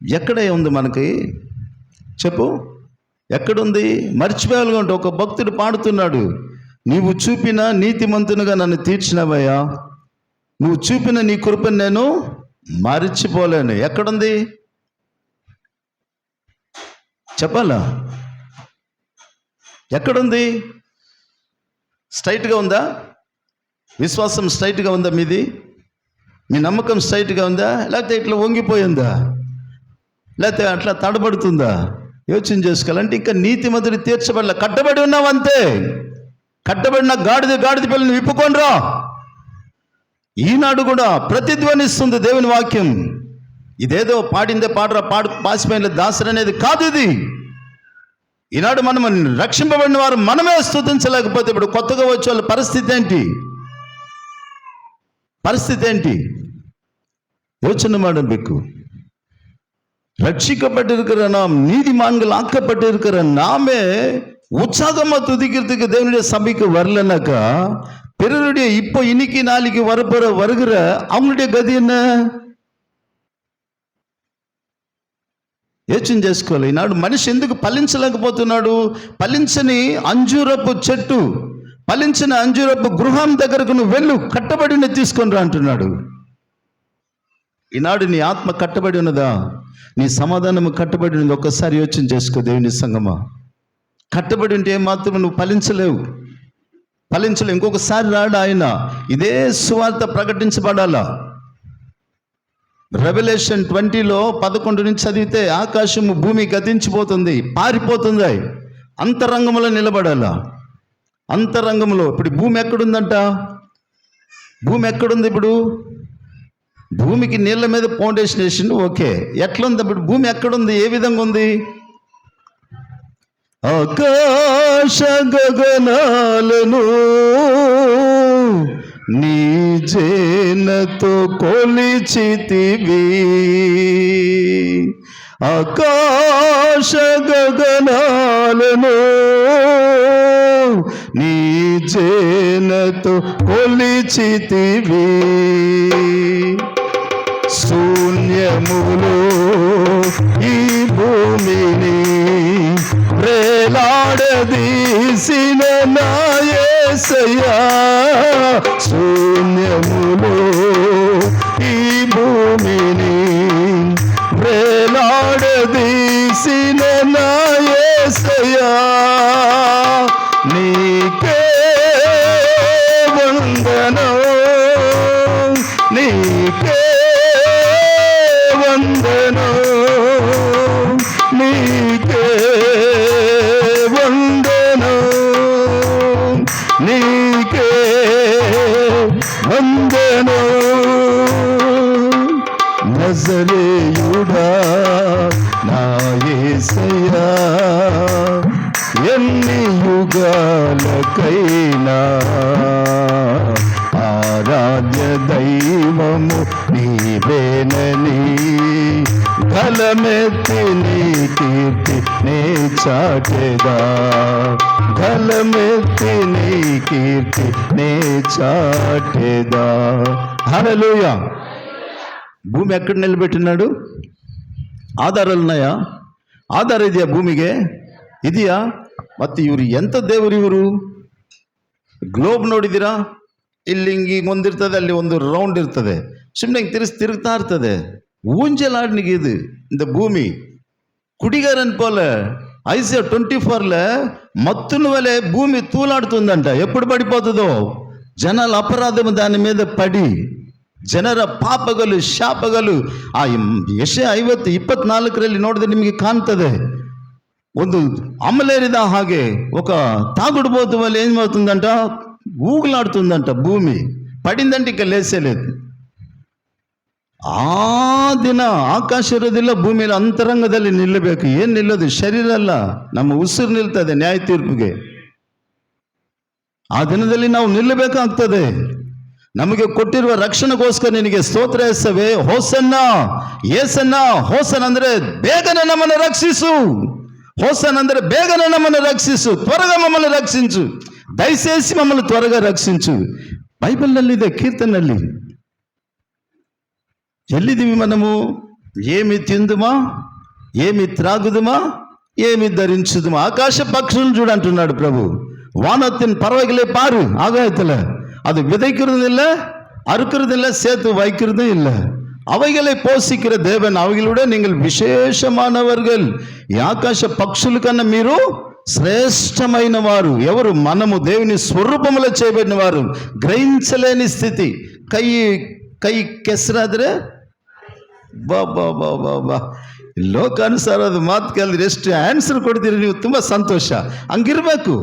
ఎక్కడ ఉంది మనకి చెప్పు? ఎక్కడుంది? మర్చిపోయాలుగా ఉంటే ఒక భక్తుడు పాడుతున్నాడు, నీవు చూపిన నీతిమంతునిగా నన్ను తీర్చినవయ్యా, నువ్వు చూపిన నీ కృపను నేను మరిచిపోలేను. ఎక్కడుంది చెప్పాలా? ఎక్కడుంది? స్ట్రైట్గా ఉందా? విశ్వాసం స్ట్రైట్గా ఉందా? మీది మీ నమ్మకం స్ట్రైట్గా ఉందా? లేకపోతే ఇట్లా వంగిపోయిందా? లేకపోతే అట్లా తడబడుతుందా? యోచన చేసుకోవాలంటే ఇంకా నీతిమంతుడు తీర్చబడలే, కట్టబడి ఉన్నావు అంతే. కట్టబడిన గాడిద పిల్లని విప్పుకోనరా. ఈనాడు కూడా ప్రతిధ్వనిస్తుంది దేవుని వాక్యం. ఇదేదో పాడిందే పాడరా పాసిపోయిన దాసరి అనేది కాదు ఇది. ఈనాడు మనం రక్షింపబడిన వారు మనమే స్తుతించలేకపోతే ఇప్పుడు కొత్తగా వచ్చే వాళ్ళ పరిస్థితి ఏంటి? யோசனை ಮಾಡಬೇಕು. ரட்சிக்கப்பட்டிருக்கிற நாம், நீதிமான்கள் ஆக்கப்பட்டிருக்கிற நாமே உற்சாகமா துதிக்கிறதுக்கு தேவனுடைய சபைக்கு வரலனாக்கா, பிறருடைய இப்போ இன்னைக்கு நாளைக்கு வருகிற அவங்களுடைய கதி என்ன? యోచన చేసుకోవాలి. ఈనాడు మనిషి ఎందుకు ఫలించలేకపోతున్నాడు? ఫలించని అంజూరపు చెట్టు, ఫలించిన అంజూరపు గృహం దగ్గరకు నువ్వు వెళ్ళు, కట్టబడిన తీసుకొని రా అంటున్నాడు. ఈనాడు నీ ఆత్మ కట్టబడి ఉన్నదా? నీ సమాధానము కట్టబడి ఉన్నది? ఒక్కసారి యోచన చేసుకో దేవుని సంగమా. కట్టబడి ఉంటే ఏమాత్రం నువ్వు ఫలించలేవు. ఇంకొకసారి రాడు ఆయన. ఇదే సువార్త ప్రకటించబడాలా. రెవల్యూషన్ 20లో 11 నుంచి చదివితే ఆకాశము భూమి గతించిపోతుంది, పారిపోతుంది. అంతరంగంలో నిలబడాలా. అంతరంగంలో ఇప్పుడు భూమి ఎక్కడుందంట? భూమి ఎక్కడుంది? ఇప్పుడు భూమికి నీళ్ళ మీద ఫౌండేషన్ వేసిండు, ఓకే. ఎట్లుంది ఇప్పుడు భూమి? ఎక్కడుంది? ఏ విధంగా ఉంది? ఆకాశ గగనాలను నీ జేనతో కొలిచితివి, ఆకాశ గగనాలను నీ జేనతో కొలిచితివి, శూన్యములో ఈ భూమిని వేలాడదీసిన నా యేసయ్యా, శూన్యములో ఈ భూమిని వేలాడదీసిన నా యేసయ్యా, నీకే వందనం, నీకే వందనం, నీకే వందనం, నీకే వందనం. నజరేయుడా నా యేసయ్యా, ఎన్ని యుగాలకైనా ఆరాధ్య దైవము నీవేనని గలమెత్తి నీ కీర్తి నే చాటెదా, గలమెత్తి నీ కీర్తి నే చాటెదా. హల్లెలూయా. భూమి ఎక్కడ నిలబెట్టినాడు? ಆಧಾರ ఉన్నాయಾ? ಆಧಾರ ಇದೆಯಾ ಭೂಮಿಗೆ? ಇದೆಯಾ? ಮತ್ತು ಇವರು ಎಂಥ ದೇವರು ಇವರು? ಗ್ಲೋಬ್ ನೋಡಿದ್ದೀರಾ? ಇಲ್ಲಿ ಹಿಂಗೆ ಒಂದಿರ್ತದೆ, ಅಲ್ಲಿ ಒಂದು ರೌಂಡ್ ಇರ್ತದೆ, ಸುಮ್ಮನೆ ಹಿಂಗೆ ತಿರುಗ್ತಾ ಇರ್ತದೆ. ஊஞ்சலாடினிக்கு இது இந்த பூமி. కుడిగారని పోలే. ఐసా 24లో మత్తును వలె భూమి తూలాడుతుందంట. ఎప్పుడు పడిపోతుందో? జనాల అపరాధము దాని మీద పడి, ಜನರ ಪಾಪಗಳು ಶಾಪಗಳು. ಆ ಯೆಶಾಯ 50:24 ನೋಡಿದ್ರೆ ನಿಮಗೆ ಕಾಣ್ತದೆ, ಒಂದು ಅಮಲೇರಿದ ಹಾಗೆ ఒక తాగుడుబోతు వల్ల ఏమవుతుందంట? ఊగులాడుతుందంట భూమి. పడిందంటే ఇక లేసేలేదు. ಆ ದಿನ ಆಕಾಶವಿರೋದಿಲ್ಲ, ಭೂಮಿಯಲ್ಲಿ ಅಂತರಂಗದಲ್ಲಿ ನಿಲ್ಲಬೇಕು. ಏನು ನಿಲ್ಲೋದು? ಶರೀರ ಅಲ್ಲ, ನಮ್ಮ ಉಸಿರು ನಿಲ್ತದೆ ನ್ಯಾಯ ತೀರ್ಪಿಗೆ. ಆ ದಿನದಲ್ಲಿ ನಾವು ನಿಲ್ಲಬೇಕಾಗ್ತದೆ. ನಮಗೆ ಕೊಟ್ಟಿರುವ ರಕ್ಷಣೆಗೋಸ್ಕರ ನಿನಗೆ ಸ್ತೋತ್ರ ಎಸವೆ. ಹೋಸನ್ನ, ಏಸನ್ನ. ಹೋಸನ್ ಅಂದ್ರೆ ಬೇಗನೆ ನಮ್ಮನ್ನು ರಕ್ಷಿಸು. ಹೋಸನ್ ಅಂದ್ರೆ ಬೇಗನೆ ನಮ್ಮನ್ನು రక్షించు, త్వరగా మమ్మల్ని రక్షించు, దయచేసి మమ్మల్ని త్వరగా రక్షించు. బైబిల్నಲ್ಲಿದೆ, కీర్తనದಲ್ಲಿ. ఎల్లిదివి మనము? ఏమి తిందుమా, ఏమి త్రాగుదుమా, ఏమి ధరించుదుమా? ఆకాశ పక్షులను చూడంటున్నాడు ప్రభు. வானத்தின் பறவைகளே பாரு, ஆகாயத்துல. அது விதைக்கிறதும் இல்லை, அறுக்கிறதும் இல்லை, சேர்த்து வைக்கிறதும் இல்லை. అவைகளை పోషిக்கிற దేవన్, అவைகளோட நீங்கள் విశేషమానవర్గల్. ఈ ఆకాశ పక్షుల కన్నా మీరు శ్రేష్టమైన వారు. ఎవరు? మనము దేవుని స్వరూపములో చేయబడిన వారు. ಗ್ರಹಿಸಲೇನಿ ಸ್ಥಿತಿ. ಕೈ ಕೆಸರಾದ್ರೆ ಬಾ ಬಾ ಬಾ ಬಾ ಬಾ ಲೋಕಾನುಸಾರ ಅದು ಮಾತು ಕೇಳಿದ್ರೆ ಎಷ್ಟು ಆನ್ಸರ್ ಕೊಡ್ತೀರಿ ನೀವು, ತುಂಬ ಸಂತೋಷ. ಹಂಗಿರ್ಬೇಕು,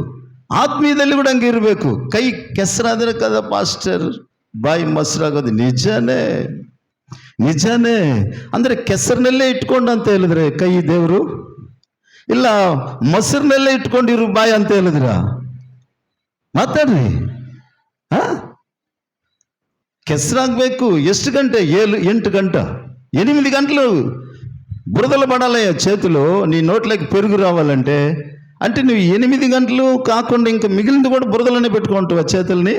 ಆತ್ಮೀಯದಲ್ಲಿ ಕೂಡ ಹಂಗಿರ್ಬೇಕು. ಕೈ ಕೆಸರಾದ್ರೆ ಕದ ಪಾಸ್ಟರ್, ಬಾಯಿ ಮೊಸರಾಗೋದು ನಿಜನೇ, ನಿಜನೇ. ಅಂದರೆ ಕೆಸರಿನಲ್ಲೇ ಇಟ್ಕೊಂಡು ಅಂತ ಹೇಳಿದ್ರೆ ಕೈ ದೇವರು, ಇಲ್ಲ ಮೊಸರಿನಲ್ಲೇ ಇಟ್ಕೊಂಡಿರು ಬಾಯಿ ಅಂತ ಹೇಳಿದ್ರ? ಮಾತಾಡ್ರಿ. ಕೆಸರಾಗಬೇಕು. ಎಷ್ಟು ಗಂಟೆ? 8 గంటలు 8 గంటలు బురదలు పడాలయ్యా చేతులు, నీ నోట్లోకి పెరుగు రావాలంటే. అంటే నువ్వు 8 గంటలు కాకుండా ఇంకా మిగిలింది కూడా బురదలోనే పెట్టుకుంటావా చేతుల్ని?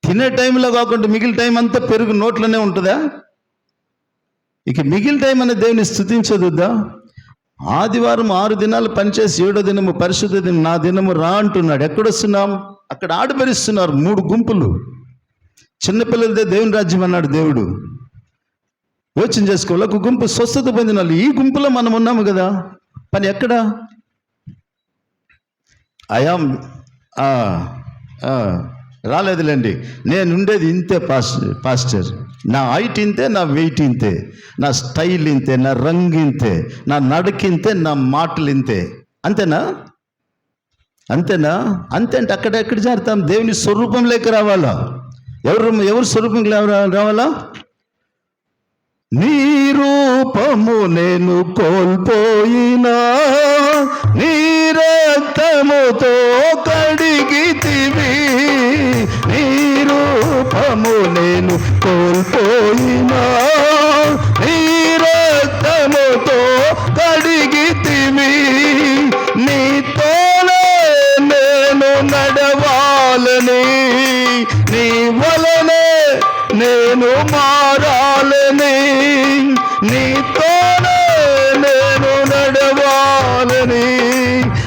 తినే టైంలో కాకుండా మిగిలిన టైం అంతా పెరుగు నోట్లోనే ఉంటుందా? ఇక మిగిలిన టైం అనే దేవుని స్తుతించదుద్దా? ఆదివారం 6 దినాలు పనిచేసి 7వ దినము పరిశుద్ధ దినం, నా దినము రా అంటున్నాడు. ఎక్కడొస్తున్నాం? అక్కడ ఆడబెరిస్తున్నారు 3 గుంపులు. చిన్నపిల్లలదే దేవుని రాజ్యం అన్నాడు దేవుడు. యోచన చేసుకోవాలి. ఒక గుంపు స్వస్థత పొందిన వాళ్ళు. ఈ గుంపులో మనం ఉన్నాము కదా. పని ఎక్కడ? అయాం రాలేదులేండి, నేను ఉండేది ఇంతే పాస్టర్. నా హైట్ ఇంతే, నా వెయిట్ ఇంతే, నా స్టైల్ ఇంతే, నా రంగు ఇంతే, నా నడకింతే, నా మాటలు ఇంతే. అంతేనా? అంతేనా? అంతే అంటే అక్కడెక్కడ చేరుతాం? దేవుని స్వరూపంలోకి రావాలా? ఎవరు స్వరూపంలో రావాలా? నీ రూపము నేను కోల్పోయినా నీ రక్తముతో కడిగితివి. నీ రూపము నేను కోల్పోయినా నీ రక్తముతో కడిగితివి. నీతోనే నేను నడవాలని, నీ వలనే నేను మారాలని, నీతోనే నేను నడవాలని,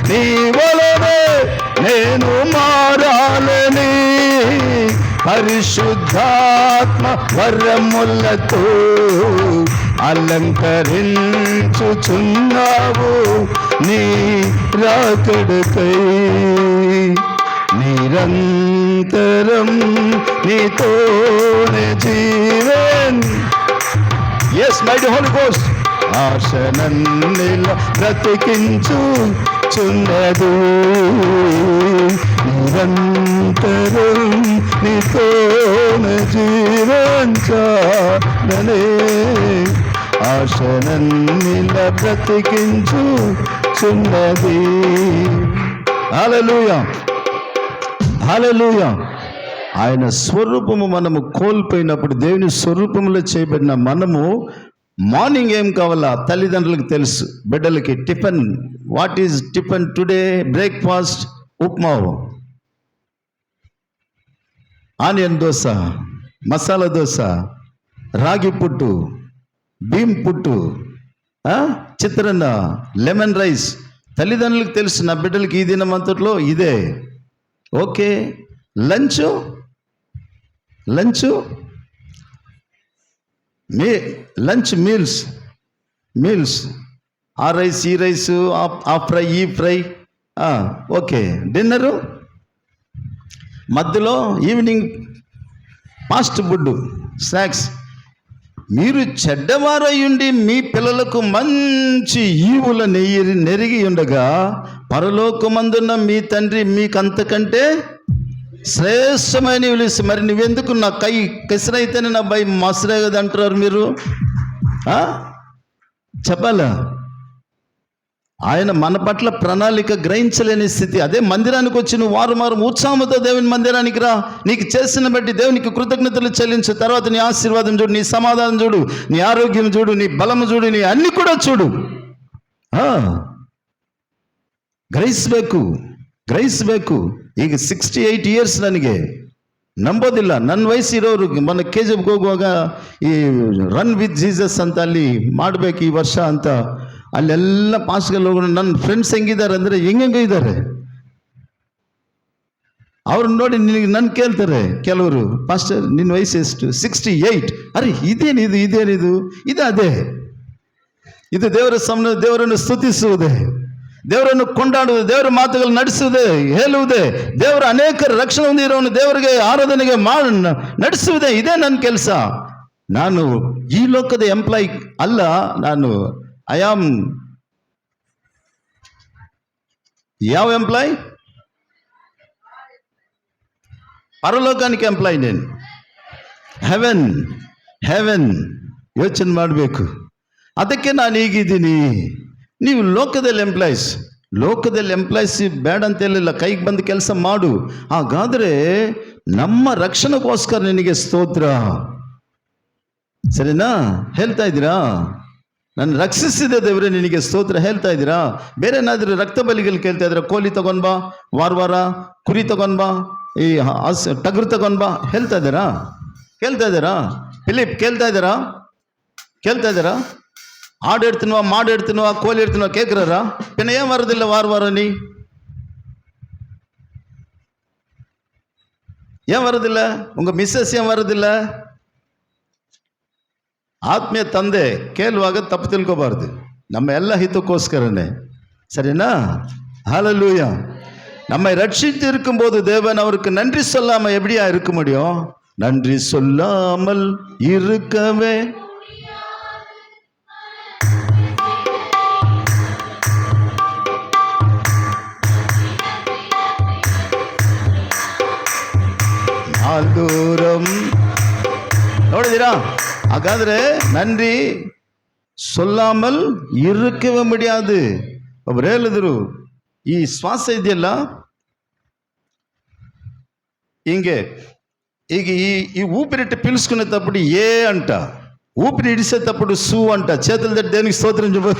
నీ వలనే నేను మారాలని. పరిశుద్ధాత్మ వరములతో అలంకరించుచున్నావు నీ రాకడకై. నిరంతరం నీతోనే జీవన్. Yes my holy ghost. ఆశనన్నిల బ్రతికించుచున్నదు. నిరంతరం నీతోనే జీవించాలనే ఆశనన్నిల బ్రతికించుచున్నది. హల్లెలూయా, హల్లెలూయా. ఆయన స్వరూపము మనము కోల్పోయినప్పుడు, దేవుని స్వరూపంలో చేయబడిన మనము మార్నింగ్ ఏం కావాలా తల్లిదండ్రులకు తెలుసు. బిడ్డలకి tiffin, what is tiffin today? Breakfast upma, onion dosa, masala dosa, రాగి పుట్టు, బీమ్ పుట్టు, చిత్రాన్న, లెమన్ రైస్. తల్లిదండ్రులకు తెలుసు నా బిడ్డలకి ఈ దినమంతట్లో ఇదే. ఓకే, లంచ్ మీల్స్ ఆ రైస్, ఈ రైస్, ఆ ఫ్రై, ఈ ఫ్రై. ఓకే, డిన్నరు, మధ్యలో ఈవినింగ్ ఫాస్ట్ ఫుడ్, స్నాక్స్. మీరు చెడ్డవారయ్యుండి మీ పిల్లలకు మంచి ఈవుల నెరిగి ఉండగా పరలోకమందున్న మీ తండ్రి మీకు అంతకంటే శ్రేష్టమైన ఇవ్వలేసి, మరి నువ్వెందుకు నా కై కెసరైతేనే నా భయ మసరే కదా అంటున్నారు మీరు? చెప్పాలా? ఆయన మన పట్ల ప్రణాళిక గ్రహించలేని స్థితి. అదే మందిరానికి వచ్చి నువ్వు వారం ఉత్సాహంతో దేవుని మందిరానికి రా, నీకు చేసిన బట్టి దేవునికి కృతజ్ఞతలు చెల్లించు. తర్వాత నీ ఆశీర్వాదం చూడు, నీ సమాధానం చూడు, నీ ఆరోగ్యం చూడు, నీ బలము చూడు, నీ అన్ని కూడా చూడు. ಗ್ರಹಿಸಬೇಕು. ಈಗ 68 ಇಯರ್ಸ್ ನನಗೆ ನಂಬೋದಿಲ್ಲ. ನನ್ನ ವಯಸ್ಸು ಇರೋರು ಮೊನ್ನೆ KGFಗೆ ಹೋಗುವಾಗ ಈ ರನ್ ವಿತ್ ಜೀಸಸ್ ಅಂತ ಅಲ್ಲಿ ಮಾಡಬೇಕು ಈ ವರ್ಷ ಅಂತ ಅಲ್ಲೆಲ್ಲ ಪಾಸ್ಗಳು ಹೋಗೋಣ. ನನ್ನ ಫ್ರೆಂಡ್ಸ್ ಹೆಂಗಿದ್ದಾರೆ ಅಂದರೆ ಹೆಂಗೆ ಇದ್ದಾರೆ. ಅವ್ರನ್ನ ನೋಡಿ ನನ್ನ ಕೇಳ್ತಾರೆ ಕೆಲವರು, ಪಾಸ್ಟರ್ ನಿನ್ನ ವಯಸ್ಸು ಎಷ್ಟು? 68. ಅರೆ ಇದೇನಿದು ಇದು ಅದೇ. ಇದು ದೇವರ ಸಾಮನೆ ದೇವರನ್ನು ಸ್ತುತಿಸುವುದೇ, ದೇವರನ್ನು ಕೊಂಡಾಡುವುದು, ದೇವರ ಮಾತುಗಳು ನಡೆಸುವುದೇ, ಹೇಳುವುದೇ, ದೇವರ ಅನೇಕ ರಕ್ಷಣೆ ಹೊಂದಿರೋನು ದೇವರಿಗೆ ಆರಾಧನೆಗೆ ನಡೆಸುವುದೇ. ಇದೇ ನನ್ನ ಕೆಲಸ. ನಾನು ಈ ಲೋಕದ ಎಂಪ್ಲಾಯ್ ಅಲ್ಲ. ನಾನು ಐ ಆಮ್ ಯಾವ ಎಂಪ್ಲಾಯ್? ಪರಲೋಕಾనికి ಎಂಪ್ಲಾಯ್. నేను ಹೆವೆನ್ ಯೋಚನೆ ಮಾಡಬೇಕು. ಅದಕ್ಕೆ ನಾನು ಹೀಗಿದ್ದೀನಿ. ನೀವು ಲೋಕದಲ್ಲಿ ಎಂಪ್ಲಾಯ್ಸ್ ಬೇಡ ಅಂತ ಹೇಳಿಲ್ಲ, ಕೈಗೆ ಬಂದು ಕೆಲಸ ಮಾಡು. ಹಾಗಾದರೆ ನಮ್ಮ ರಕ್ಷಣೆಗೋಸ್ಕರ ನಿನಗೆ ಸ್ತೋತ್ರ. ಸರಿನಾ? ಹೇಳ್ತಾ ಇದ್ದೀರಾ? ನನ್ನ ರಕ್ಷಿಸಿದ ದೇವರೇ ನಿನಗೆ ಸ್ತೋತ್ರ ಹೇಳ್ತಾ ಇದ್ದೀರಾ? ಬೇರೆ ಏನಾದರೂ ರಕ್ತ ಬಲಿಗಳು ಕೇಳ್ತಾ ಇದ್ದೀರಾ? ಕೋಳಿ ತಗೊಂಡ್ಬಾ, ವಾರ ಕುರಿ ತಗೊಂಡ್ಬಾ, ಈ ಟಗರು ತಗೊಂಡ್ಬಾ ಹೇಳ್ತಾ ಇದ್ದೀರಾ? ಫಿಲಿಪ್ ಕೇಳ್ತಾ ಇದ್ದೀರಾ? ஆடு எடுத்துனுவா, மாடு எடுத்துனுவா, கோழி எடுத்துனுவா கேட்குறாரா? பின்ன ஏன் வர்றதில்லை வாரம்? நீ ஏன் வர்றதில்லை? உங்க மிஸ்ஸஸ் ஏன் வர்றதில்லை? ಆತ್ಮೀಯ ತಂದೆ ಕೇಳುವಾಗ ತಪ್ಪು ತಿಳ್ಕೋಬಾರ್ದು. ನಮ್ಮ ಎಲ್ಲ ಹಿತಕ್ಕೋಸ್ಕರನೇ. சரினா? ஹல்லேலூயா. நம்மை ரட்சித்து இருக்கும்போது தேவன் அவருக்கு நன்றி சொல்லாமல் எப்படியா இருக்க முடியும்? நன்றி சொல்லாமல் இருக்கவே ದೂರಂ ನೋಡಿದಿರಾ? ಹಾಗಾದ್ರೆ ನನ್ರಿ ಸೊಲ್ಲಾಮಲ್ ಇರಕ್ಕೆ ಮುಡಿயாது. ಒಬ್ರು ಹೇಳಿದ್ರು, ಈ ಶ್ವಾಸ ಇದೆಯಲ್ಲ ಹಿಂಗೆ, ಈಗ ఈ ఊపిరిటి పీల్చుకునేటప్పుడు ఏ అంట, ఊపిరి ఇడిసేటప్పుడు సు అంట. చేతులు తట్టి దేవునికి స్తోత్రం చెప్పు.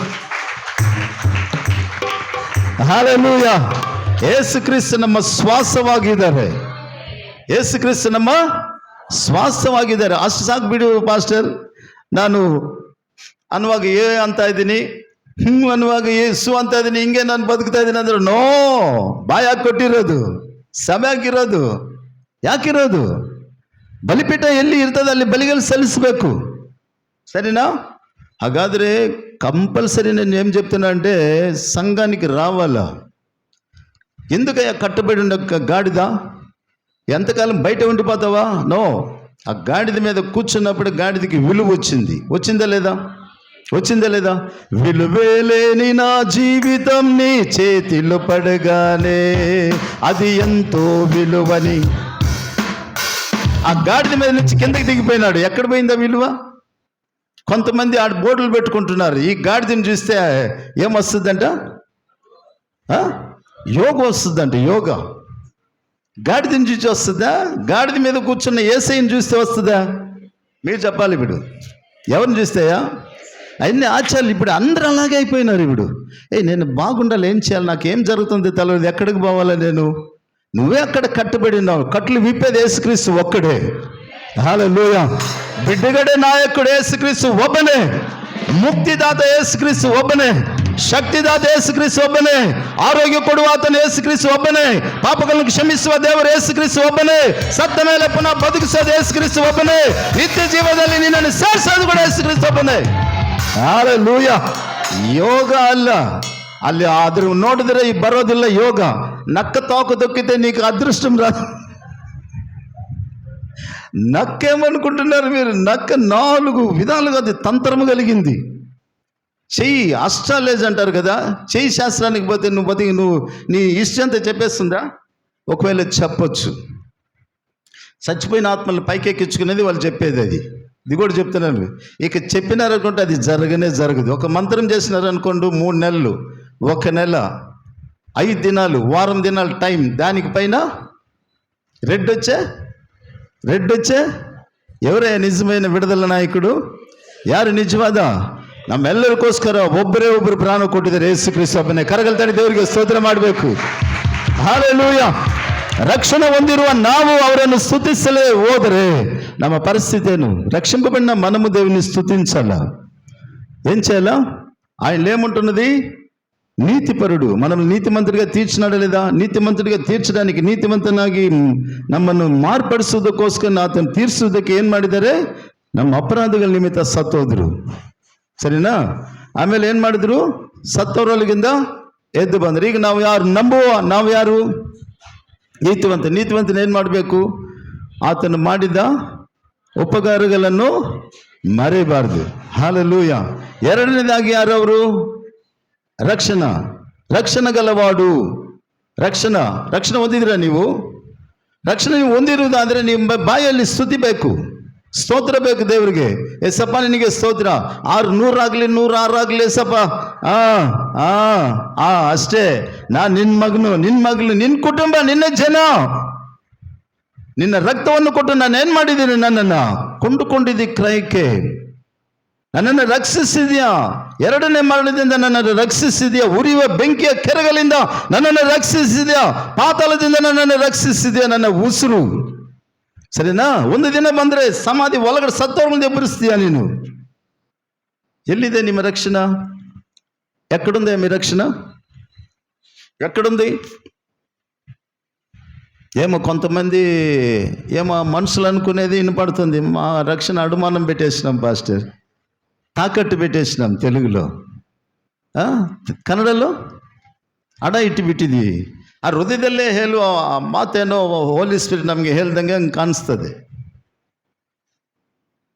హల్లెలూయా. ಯೇಸುಕ್ರಿಸ್ತ ನಮ್ಮ ಶ್ವಾಸವಾಗಿದ್ದಾರೆ. ಯೇಸುಕ್ರಿಸ್ತ ನಮ್ಮ ಶ್ವಾಸವಾಗಿದ್ದಾರೆ. ಅಷ್ಟು ಸಾಕು ಬಿಡು ಪಾಸ್ಟರ್. ನಾನು ಅನ್ನುವಾಗ ಏ ಅಂತ ಇದ್ದೀನಿ, ಅನ್ನುವಾಗ ಸು ಅಂತ ಇದ್ದೀನಿ, ಹಿಂಗೆ ನಾನು ಬದುಕ್ತಾ ಇದ್ದೀನಿ ಅಂದ್ರೆ ನೋ, ಬಾಯಾಗಿ ಕೊಟ್ಟಿರೋದು, ಸಮಯಾಗಿರೋದು, ಯಾಕಿರೋದು? ಬಲಿಪೀಠ ಎಲ್ಲಿ ಇರ್ತದೆ ಅಲ್ಲಿ ಬಲಿಗಳು ಸಲ್ಲಿಸಬೇಕು, సరేనా? ಹಾಗಾದರೆ కంపల్సరీ నేను ఏం చెప్తున్నా అంటే సంఘానికి రావాలా. ఎందుకయ్యా కట్టబడి ఉన్న గాడిద ఎంతకాలం బయట ఉండిపోతావా? నో. ఆ గాడిద మీద కూర్చున్నప్పుడు గాడిదకి విలువ వచ్చింది. వచ్చిందా లేదా? వచ్చిందా లేదా? విలువేలేని నా జీవితం నీ చేతిలో పడగానే అది ఎంతో విలువని. ఆ గాడిద మీద నుంచి కిందకి దిగిపోయినాడు. ఎక్కడ పోయిందా విలువ? కొంతమంది ఆడ బోర్డులు పెట్టుకుంటున్నారు. ఈ గాడిదని చూస్తే ఏమొస్తుందంట? యోగ వస్తుందంట. యోగా గాడిదని చూసి వస్తుందా? గాడిద మీద కూర్చున్న యేసయ్యని చూస్తే వస్తుందా? మీరు చెప్పాలి. ఇప్పుడు ఎవరిని చూస్తాయా? అన్ని ఆచారాలు ఇప్పుడు అందరూ అలాగే అయిపోయినారు. ఇప్పుడు నేను బాగుండాలి, ఏం చేయాలి, నాకేం జరుగుతుంది తెలియదు, ఎక్కడికి పోవాలా నేను? నువ్వే అక్కడ కట్టుబడి ఉన్నావు. కట్లు విప్పేది యేసుక్రీస్తు ఒక్కడే. హల్లెలూయా. బిడ్డగడే నాయకుడు యేసుక్రీస్తు ಒಬ್ಬನೇ, ಮುಕ್ತಿದಾತ యేసుಕ್రీస్తు ಒಬ್ಬನೇ, ಶಕ್ತಿದಾತ యేసుಕ್రీస్తు ಒಬ್ಬನೇ, ಆರೋಗ್ಯ ಕೊಡುವ ಆತನು యేసుಕ್రీస్తు ಒಬ್ಬನೇ, ಪಾಪಗಳನ್ನು ಕ್ಷಮಿಸುವ ದೇವರು యేసుಕ್రీస్తు ಒಬ್ಬನೇ, ಸತ್ತ ಮೇಲೆ ಪುನಃ ಬದುಕಿಸೋದು యేసుಕ್రీస్తు ಒಬ್ಬನೇ, ನಿತ್ಯ ಜೀವನದಲ್ಲಿ ನಿನ್ನನ್ನು ಸೇರಿಸೋದು ಕೂಡ యేసుಕ್రీస్తు ಒಬ್ಬನೇ. ಹಲ್ಲೆಲೂಯಾ. ಯೋಗ ಅಲ್ಲ, ಅಲ್ಲಿ ಆದ್ರೂ ನೋಡಿದ್ರೆ ಈ ಬರೋದಿಲ್ಲ ಯೋಗ. ನಕ್ಕ ತೋಕ ದೊಕ್ಕಿతే నీకు అదృష్టం రాదు. నక్కేమనుకుంటున్నారు మీరు? నక్క 4 విధాలుగా అది తంత్రము కలిగింది. చెయ్యి అస్ట్రాలజీ అంటారు కదా, చెయ్యి శాస్త్రానికి పోతే నువ్వు నీ ఇష్టంతో చెప్పేస్తుందా? ఒకవేళ చెప్పొచ్చు. చచ్చిపోయిన ఆత్మలు పైకెక్కించుకునేది వాళ్ళు చెప్పేది. ఇది కూడా చెప్తున్నారు. ఇక చెప్పినారనుకుంటే అది జరగనే జరగదు. ఒక మంత్రం చేసినారనుకోండి, 3 నెలలు, 1 నెల, 5 దినాలు, వారం దినాలు టైం, దానికి పైన రెడ్ వచ్చే ఎవరే ನಿಜమైన ವಿಡುದಲ ನಾಯಕರು? ಯಾರು ನಿಜವಾದ? ನಮ್ಮೆಲ್ಲರಿಗೋಸ್ಕರ ಒಬ್ಬರು ಪ್ರಾಣ ಕೊಟ್ಟಿದ್ದಾರೆ, ಯೇಸುಕ್ರಿಸ್ತು ಒಬ್ಬನೇ. ಕರಗಲ್ತಾಡಿ ದೇವರಿಗೆ ಸ್ತೋತ್ರ ಮಾಡಬೇಕು. ಹಲ್ಲೆಲೂಯಾ. ರಕ್ಷಣೆ ಹೊಂದಿರುವ ನಾವು ಅವರನ್ನು ಸ್ತುತಿಸಲೇ ಹೋದರೆ ನಮ್ಮ ಪರಿಸ್ಥಿತಿ ಏನು? రక్షింపబడిన మనము దేవుని స్తుతించాలా. ఏం చేయాలా? ఆయన ఏముంటున్నది? నీతిపరుడు. మనం నీతిమంతుడిగా తీర్చినాడా లేదా? నీతిమంతుడిగా తీర్చడానికి, ನೀತಿವಂತನಾಗಿ ನಮ್ಮನ್ನು ಮಾರ್ಪಡಿಸುವುದಕ್ಕೋಸ್ಕರ ಆತನು ತೀರಿಸುವುದಕ್ಕೆ ಏನು ಮಾಡಿದ್ದಾರೆ? ನಮ್ಮ ಅಪರಾಧಗಳ ನಿಮಿತ್ತ ಸತ್ತೋದ್ರು, ಸರಿನಾ? ಆಮೇಲೆ ಏನು ಮಾಡಿದ್ರು? ಸತ್ತವರೊಳಗಿಂದ ಎದ್ದು ಬಂದರು. ಈಗ ನಾವು ಯಾರು? ನೀತಿವಂತನ ಏನು ಮಾಡಬೇಕು? ಆತನು ಮಾಡಿದ ಉಪಕಾರಗಳನ್ನು ಮರೆಯಬಾರದು. ಹಲ್ಲೆಲೂಯಾ. ಎರಡನೇದಾಗಿ ಯಾರು ಅವರು? ರಕ್ಷಣ ಗಲವಾಡು. ರಕ್ಷಣೆ ಹೊಂದಿದ್ದೀರಾ ನೀವು? ರಕ್ಷಣೆ ನೀವು ಹೊಂದಿರುವುದಾದರೆ ನಿಮ್ಮ ಬಾಯಲ್ಲಿ ಸ್ತುತಿ ಬೇಕು, ಸ್ತೋತ್ರ ಬೇಕು ದೇವರಿಗೆ. ಎಸಪ್ಪ ನಿನಗೆ ಸ್ತೋತ್ರ. 100 ಆಗಲಿ 106 ಆಗಲಿ ಎಸಪ್ಪ, ಅಷ್ಟೇ. ನಾನು ನಿನ್ನ ಮಗಳು, ನಿನ್ನ ಕುಟುಂಬ, ನಿನ್ನ ಜನ, ನಿನ್ನ ರಕ್ತವನ್ನು ಕೊಟ್ಟು ನಾನು ಏನು ಮಾಡಿದ್ದೀನಿ? ನನ್ನನ್ನು ಕೊಂಡುಕೊಂಡಿದ್ದಿ ಕ್ರಯಕ್ಕೆ. ನನ್ನನ್ನು ರಕ್ಷಿಸಿದ್ಯಾ? 2ನೇ ಮರಣದಿಂದ ನನ್ನನ್ನು ರಕ್ಷಿಸಿದ್ಯಾ? ಉರಿಯುವ ಬೆಂಕಿಯ ಕೆರಗಲಿಂದ ನನ್ನನ್ನು ರಕ್ಷಿಸಿದ್ಯಾ? ಪಾತಾಳದಿಂದ ನನ್ನನ್ನು ರಕ್ಷಿಸಿದ್ಯಾ? ನನ್ನ ಉಸಿರು, ಸರಿನಾ? ಒಂದು ದಿನ ಬಂದರೆ ಸಮಾಧಿ ಒಳಗಡೆ ಸತ್ತವ್ರ ಮುಂದೆ ಎಬ್ಬರಿಸ್ತೀಯಾ ನೀನು? ఎల్లిదే ನಿಮ್ಮ రక్షణ? ఎక్కడుంది మీ రక్షణ? ఎక్కడుంది? ఏమో కొంతమంది మనుషులు అనుకునేది వినపడుతుంది. మా రక్షణ అడుమానం పెట్టేసినాం పాస్టర్, తాకట్టు పెట్టేసినాం. తెలుగులో, ಕನ್ನಡಲ್ಲೋ ಅಡ ಇಟ್ಟುಬಿಟ್ಟಿದ್ವಿ. ಆ ಹೃದಯದಲ್ಲೇ ಹೇಳುವ ಮಾತೇನೋ ಹೋಲಿ ಸ್ಪಿರಿಟ್ ನಮಗೆ ಹೇಳ್ದಂಗೆ ಹಂಗೆ ಕಾಣಿಸ್ತದೆ.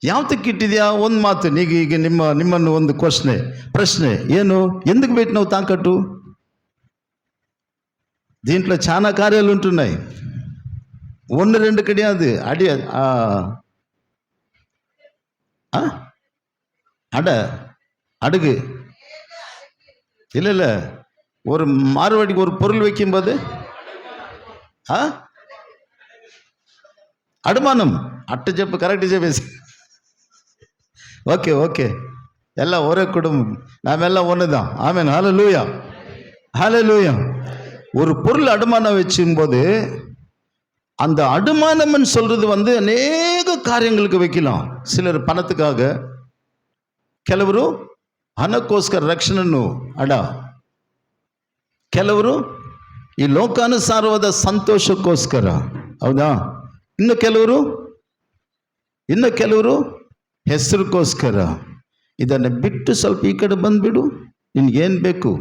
ಯಾವತ್ತಕ್ಕೆ ಇಟ್ಟಿದ್ಯಾ? ಒಂದು ಮಾತು, ಈಗ ನಿಮ್ಮನ್ನು ಒಂದು ಪ್ರಶ್ನೆ ಏನು, ఎందుకు పెట్టినావు తాకట్టు? దీంట్లో చాలా కార్యాలు ఉంటున్నాయి, 1-2 கிடையாது. அடுகு இல்லை, ஒரு மாறுவாடிக்கு ஒரு பொருள் வைக்கும்போது అడుమానం చెప్పు, కరెక్ట్ చెప్పేసి. ఓకే ಎಲ್ಲ ஒரே குடும்பம், நாமெல்லாம் ஒண்ணுதான். ஆமென், ஹல்லேலூயா ஹல்லேலூயா. ஒரு பொருள் அடமானம் வச்சும்போது அந்த அடமானம்னு சொல்றது அநேக காரியங்களுக்கு வைக்கலாம். சிலர் பணத்துக்காக, ಕೆಲವರು ಹಣಕ್ಕೋಸ್ಕರ, ರಕ್ಷಣೆಯನ್ನು ಕೆಲವರು ಈ ಲೋಕಾನುಸಾರವಾದ ಸಂತೋಷಕ್ಕೋಸ್ಕರ, ಹೌದಾ? ಇನ್ನು ಕೆಲವರು ಹೆಸರಿಗೋಸ್ಕರ. ಇದನ್ನು ಬಿಟ್ಟು ಸ್ವಲ್ಪ ಈ ಕಡೆ ಬಂದ್ಬಿಡು, ನಿನ್ಗೇನು ಬೇಕು?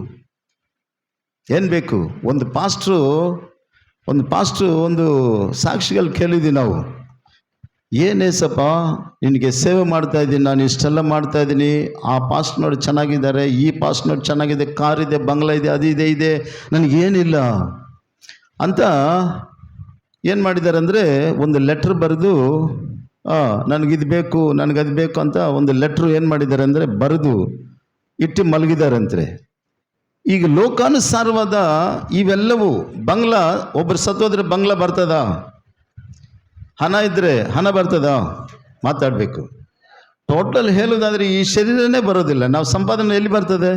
ಒಂದು ಪಾಸ್ಟ್ರು ಒಂದು ಸಾಕ್ಷಿಗಳು ಕೇಳಿದ್ವಿ ನಾವು. ಏನೇಸಪ್ಪ ನಿನಗೆ ಸೇವೆ ಮಾಡ್ತಾ ಇದ್ದೀನಿ, ನಾನು ಇಷ್ಟೆಲ್ಲ ಮಾಡ್ತಾ ಇದ್ದೀನಿ, ಆ ಪಾಸ್ಟ್ ನೋಡಿ ಚೆನ್ನಾಗಿದ್ದಾರೆ, ಈ ಪಾಸ್ಟ್ ನೋಡಿ ಚೆನ್ನಾಗಿದೆ, ಕಾರ್ ಇದೆ, ಬಂಗ್ಲಾ ಇದೆ, ಅದು ಇದೆ, ನನಗೇನಿಲ್ಲ ಅಂತ ಏನು ಮಾಡಿದ್ದಾರೆ ಅಂದರೆ, ಒಂದು ಲೆಟ್ರ್ ಬರೆದು ನನಗಿದು ಬೇಕು, ನನಗದು ಬೇಕು ಅಂತ ಒಂದು ಲೆಟ್ರು ಏನು ಮಾಡಿದ್ದಾರೆ ಅಂದರೆ ಬರೆದು ಇಟ್ಟು ಮಲಗಿದಾರಂತೆ. ಈಗ ಲೋಕಾನುಸಾರವಾದ ಇವೆಲ್ಲವೂ ಬಂಗ್ಲಾ, ಒಬ್ಬರು ಸತ್ತೋದ್ರೆ ಬಂಗ್ಲಾ ಬರ್ತದ? ಹಣ ಇದ್ದರೆ ಹಣ ಬರ್ತದ? ಮಾತಾಡಬೇಕು. ಟೋಟಲ್ ಹೇಳೋದಾದರೆ ಈ ಶರೀರನೇ ಬರೋದಿಲ್ಲ, ನಾವು ಸಂಪಾದನೆ ಎಲ್ಲಿ ಬರ್ತದೆ?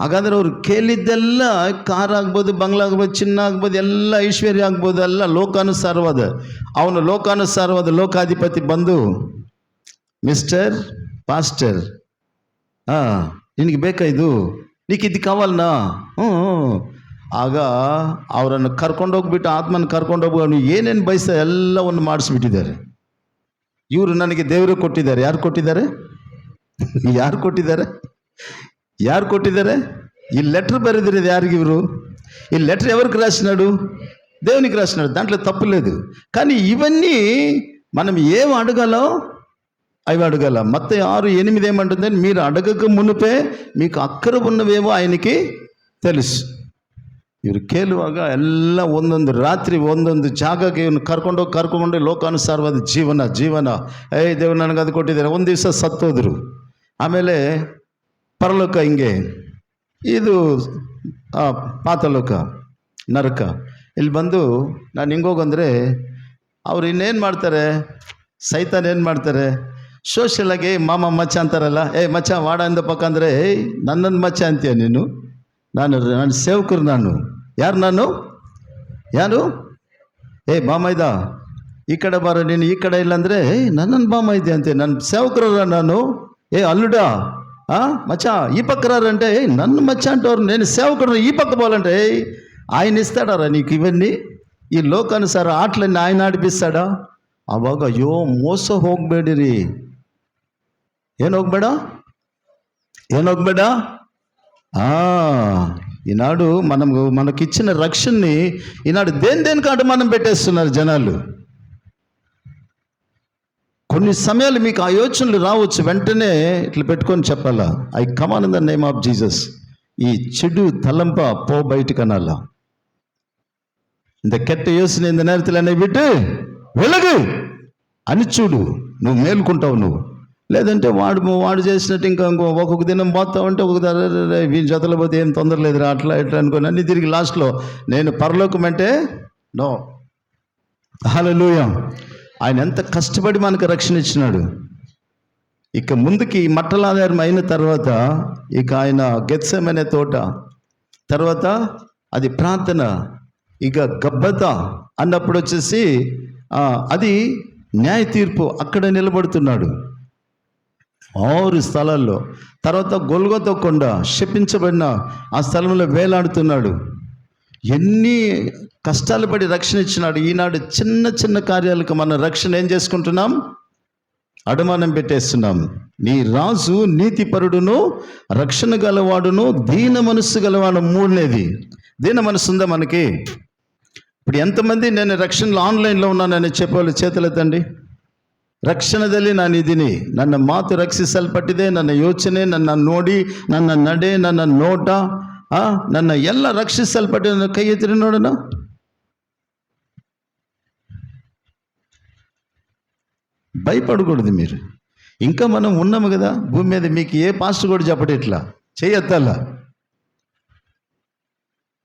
ಹಾಗಾದರೆ ಅವ್ರು ಕೇಳಿದ್ದೆಲ್ಲ ಕಾರ್ ಆಗ್ಬೋದು, ಬಂಗ್ಲಾ ಆಗ್ಬೋದು, ಚಿನ್ನ ಆಗ್ಬೋದು, ಎಲ್ಲ ಐಶ್ವರ್ಯ ಆಗ್ಬೋದು, ಎಲ್ಲ ಲೋಕಾನುಸಾರವಾದ. ಅವನು ಲೋಕಾನುಸಾರವಾದ ಲೋಕಾಧಿಪತಿ ಬಂದು, ಮಿಸ್ಟರ್ ಪಾಸ್ಟರ್, ನಿನಗೆ ಬೇಕಾ ಇದು? ನೀಕಿದ್ದು ಕಾವಲ್ನಾ? ಆಗ ಅವರನ್ನು ಕರ್ಕೊಂಡೋಗ್ಬಿಟ್ಟು, ಆತ್ಮನ ಕರ್ಕೊಂಡೋಗಿ ಅವನು ಏನೇನು ಬಯಸ ಎಲ್ಲವನ್ನು ಮಾಡಿಸ್ಬಿಟ್ಟಿದ್ದಾರೆ. ಇವರು ನನಗೆ ದೇವರು ಕೊಟ್ಟಿದ್ದಾರೆ. ಯಾರು ಕೊಟ್ಟಿದ್ದಾರೆ? ఈ లెటర్ బరిదిరేది యారికి? ఇవరు ఈ లెటర్ ఎవరికి రాసినాడు? దేవునికి రాసినాడు, దాంట్లో తప్పు లేదు. కానీ ఇవన్నీ మనం ఏం అడగాలో అవి అడగాల. మత్తయి 6:8 ఏమంటుందని, మీరు అడగక మునుపే మీకు అక్కర ఉన్నవేమో ఆయనకి తెలుసు. ಇವರು ಕೇಳುವಾಗ ಎಲ್ಲ ಒಂದೊಂದು ರಾತ್ರಿ ಒಂದೊಂದು ಜಾಗಕ್ಕೆ ಇವನು ಕರ್ಕೊಂಡು ಲೋಕಾನುಸಾರವಾದ ಜೀವನ. ದೇವ್ರು ನನಗೆ ಅದು ಕೊಟ್ಟಿದ್ದಾರೆ. ಒಂದು ದಿವಸ ಸತ್ತೋದ್ರು. ಆಮೇಲೆ ಪರಲೋಕ ಹಿಂಗೆ, ಇದು ಪಾತಾಲೋಕ, ನರಕ. ಇಲ್ಲಿ ಬಂದು ನಾನು ಹಿಂಗೋಗಂದರೆ ಅವ್ರು ಇನ್ನೇನು ಮಾಡ್ತಾರೆ, ಸೈತಾನ್ ಏನು ಮಾಡ್ತಾರೆ, ಸೋಷಿಯಲ್ ಆಗಿ ಮಾಮ ಮಚ್ಚ ಅಂತಾರಲ್ಲ, ಮಚ್ಚ ವಾಡ ಅಂದ ಪಕ್ಕ ಅಂದರೆ, ನನ್ನನ್ನು ಮಚ್ಚ ಅಂತೀಯ ನೀನು? ನನ್ನ ಸೇವಕರು ನಾನು. ಯಾರು ಬಾಮ ಇದ್ದ, ಈ ಕಡೆ ಬಾರ, ನೀನು ಈ ಕಡೆ ಇಲ್ಲಾಂದರೆ ನನ್ನನ್ನು ಬಾಮ ಇದೆ ಅಂತೆ. ನನ್ನ సేవకురా ನಾನು. అల్లుడా మచ్చా ఈ పక్క రారంటే, నన్ను మచ్చ అంటారు, నేను సేవకుడు, ఈ పక్క పోవాలంటే ఆయన ఇస్తాడారా నీకు ఇవన్నీ? ఈ లోకానుసార ఆటలన్నీ ఆయన ఆడిపిస్తాడా? ಅವಾಗ ಅಯ್ಯೋ ಮೋಸ ಹೋಗಬೇಡಿರಿ. ఏనోగబేడ ఈనాడు మనకిచ్చిన రక్షణని ఈనాడు దేనికి అడమానం పెట్టేస్తున్నారు జనాలు. కొన్ని సమయాలు మీకు ఆ యోచనలు రావచ్చు, వెంటనే ఇట్లా పెట్టుకొని చెప్పాలా, I come on in the name of Jesus. ఈ చెడు తలంప పో బయటకనాల. இந்த கெட்ட யோசனை இந்த நேரத்தில் என்னை விட்டு వెలుగు అని చూడు, నువ్వు మేలుకుంటావు. నువ్వు లేదంటే వాడు చేసినట్టు ఇంకా ఒక్కొక్క దినం పోతావు అంటే, ఒక్కొక్క వీళ్ళ జతలో పోతే ఏం తొందర లేదురా, అట్లా ఇట్లా అనుకోని అన్ని తిరిగి లాస్ట్లో నేను పరలోకం అంటే నో. హల్లెలూయా. ఆయన ఎంత కష్టపడి మనకు రక్షణ ఇచ్చినాడు. ఇక ముందుకి మట్టలాధారం అయిన తర్వాత ఇక ఆయన గెత్సెమనే తోట, తర్వాత అది ప్రార్థన, ఇక గబ్బత అన్నప్పుడు వచ్చేసి అది న్యాయ తీర్పు. అక్కడ నిలబడుతున్నాడు 6 స్థలాల్లో. తర్వాత గొల్గొతా కొండ, శపించబడిన ఆ స్థలంలో వేలాడుతున్నాడు. ఎన్ని కష్టాలు పడి రక్షణ ఇచ్చినాడు. ఈనాడు చిన్న చిన్న కార్యాలకు మన రక్షణ ఏం చేసుకుంటున్నాం? అడమానం పెట్టేస్తున్నాం. నీ రాజు నీతిపరుడును, రక్షణ గలవాడును, దీన మనస్సు గలవాడు. మూడనేది దీన మనస్సు ఉందా మనకి? ఇప్పుడు ఎంతమంది నేను రక్షణలో ఆన్లైన్లో ఉన్నానని చెప్పేవాళ్ళు చేతులెత్తండి. ರಕ್ಷಣದಲ್ಲಿ ನಾನಿದ್ದೀನಿ. ನನ್ನ ಮಾತು ರಕ್ಷಿಸಲ್ಪಟ್ಟಿದೆ. ನನ್ನ ಯೋಚನೆ, ನನ್ನ ನೋಡಿ, ನನ್ನ ನಡೆ, ನನ್ನ ನೋಟ, ನನ್ನ ಎಲ್ಲ రక్షించల్పట్టిన. ನನ್ನ కై ఎత్తి ನೋಡೋಣ. భయపడకూడదు మీరు. ఇంకా మనం ఉన్నాము కదా భూమి మీద. మీకు ఏ పాస్టర్ కూడా చెప్పడు ఇట్లా చేయొద్దಲ್ಲ.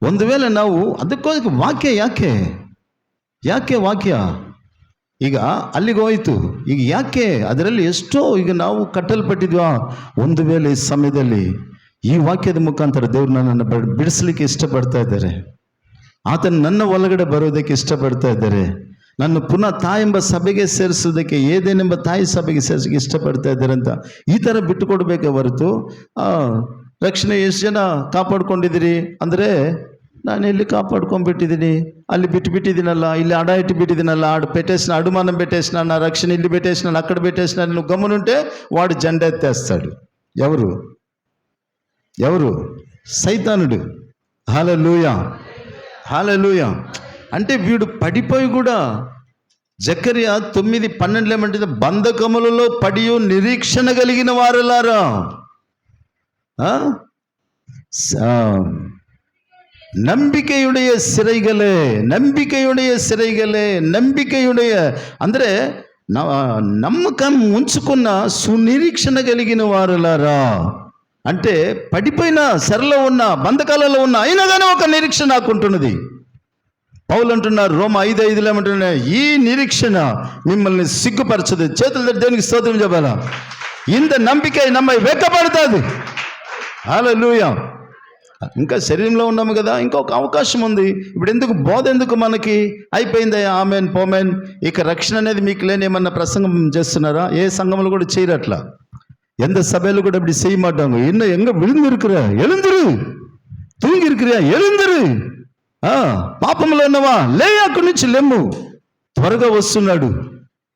ಒಂದು ವೇಳೆ ನಾವು ಅದಕ್ಕೋಸ್ಕರ ವಾಕ್ಯ ಯಾಕೆ ವಾಕ್ಯ ಈಗ ಅಲ್ಲಿಗೆ ಹೋಯ್ತು. ಈಗ ಯಾಕೆ ಅದರಲ್ಲಿ ಎಷ್ಟೋ ಈಗ ನಾವು ಕಟ್ಟಲ್ಪಟ್ಟಿದ್ವಾ. ಒಂದು ವೇಳೆ ಈ ಸಮಯದಲ್ಲಿ ಈ ವಾಕ್ಯದ ಮುಖಾಂತರ ದೇವರು ನನ್ನನ್ನು ಬಿಡಿಸ್ಲಿಕ್ಕೆ ಇಷ್ಟಪಡ್ತಾ ಇದ್ದಾರೆ. ಆತನು ನನ್ನ ಒಳಗಡೆ ಬರೋದಕ್ಕೆ ಇಷ್ಟಪಡ್ತಾ ಇದ್ದಾರೆ. ನನ್ನ ಪುನಃ ತಾಯೆಂಬ ಸಭೆಗೆ ಸೇರಿಸೋದಕ್ಕೆ, ಏದೇನೆಂಬ ತಾಯಿ ಸಭೆಗೆ ಸೇರಿಸೋಕ್ಕೆ ಇಷ್ಟಪಡ್ತಾ ಇದ್ದಾರೆ ಅಂತ ಈ ಥರ ಬಿಟ್ಟುಕೊಡ್ಬೇಕೆ ಹೊರತು ರಕ್ಷಣೆ ಎಷ್ಟು ಜನ ಕಾಪಾಡ್ಕೊಂಡಿದ್ದೀರಿ ಅಂದರೆ, ನಾನು ಇಲ್ಲಿ కాపాడుకొనిబెట్టిದ್ದೀನಿ, ಅಲ್ಲಿ బిట్టిదినಲ್ಲ, ಇಲ್ಲಿ అడ ఇట్టి బిట్టిదినಲ್ಲ, ఆడు పెట్టేసిన అడుమానం పెట్టేసిన, నా రక్షణ ఇల్లు పెట్టేసిన, అక్కడ పెట్టేసిన, నువ్వు గమ్మునుంటే వాడు జెండా ఎత్తేస్తాడు. ఎవరు? సైతానుడు. హల్లెలూయా. అంటే వీడు పడిపోయి కూడా జకరియా 9:12 ఏమంటే, బంధకములలో పడి నిరీక్షణ కలిగిన వారలారా, ನಂಬಿಕೆಯುடைய ಸಿರೈಗಳೇ ಅಂದರೆ నమ్మకం ఉంచుకున్న సునిరీక్షణ కలిగిన వారులారా. అంటే పడిపోయిన సెరలో ఉన్న, బంధకాలలో ఉన్న, అయినా కానీ ఒక నిరీక్షణ నాకుంటున్నది. పౌలు అంటున్నారు రోమా 5:5 ఏమంటున్నారు, ఈ నిరీక్షణ మిమ్మల్ని సిగ్గుపరచదు. చేతుల దేవునికి స్తోత్రం చెప్పాలా. ఇంత నంబికై నమ్మై వెక్కబడుతుంది. హల్లెలూయా. ఇంకా శరీరంలో ఉన్నాము కదా, ఇంకొక అవకాశం ఉంది. ఇప్పుడు ఎందుకు బోధ, ఎందుకు మనకి అయిపోయింది ఆమెన్ పోమెన్. ఇక రక్షణ అనేది మీకు లేని ఏమన్నా ప్రసంగం చేస్తున్నారా? ఏ సంఘంలో కూడా చేయరట్లా. எந்த சபையில் கூட இப்படி செய்ய மாட்டாங்க. என்ன எங்க விழுந்திருக்கிற, எழுந்துரு. తూంగి இருக்கிறியா, எழுந்துரு. పాపంలో ఉన్నవా, లే, అక్కడి నుంచి లెమ్ము. త్వరగా వస్తున్నాడు.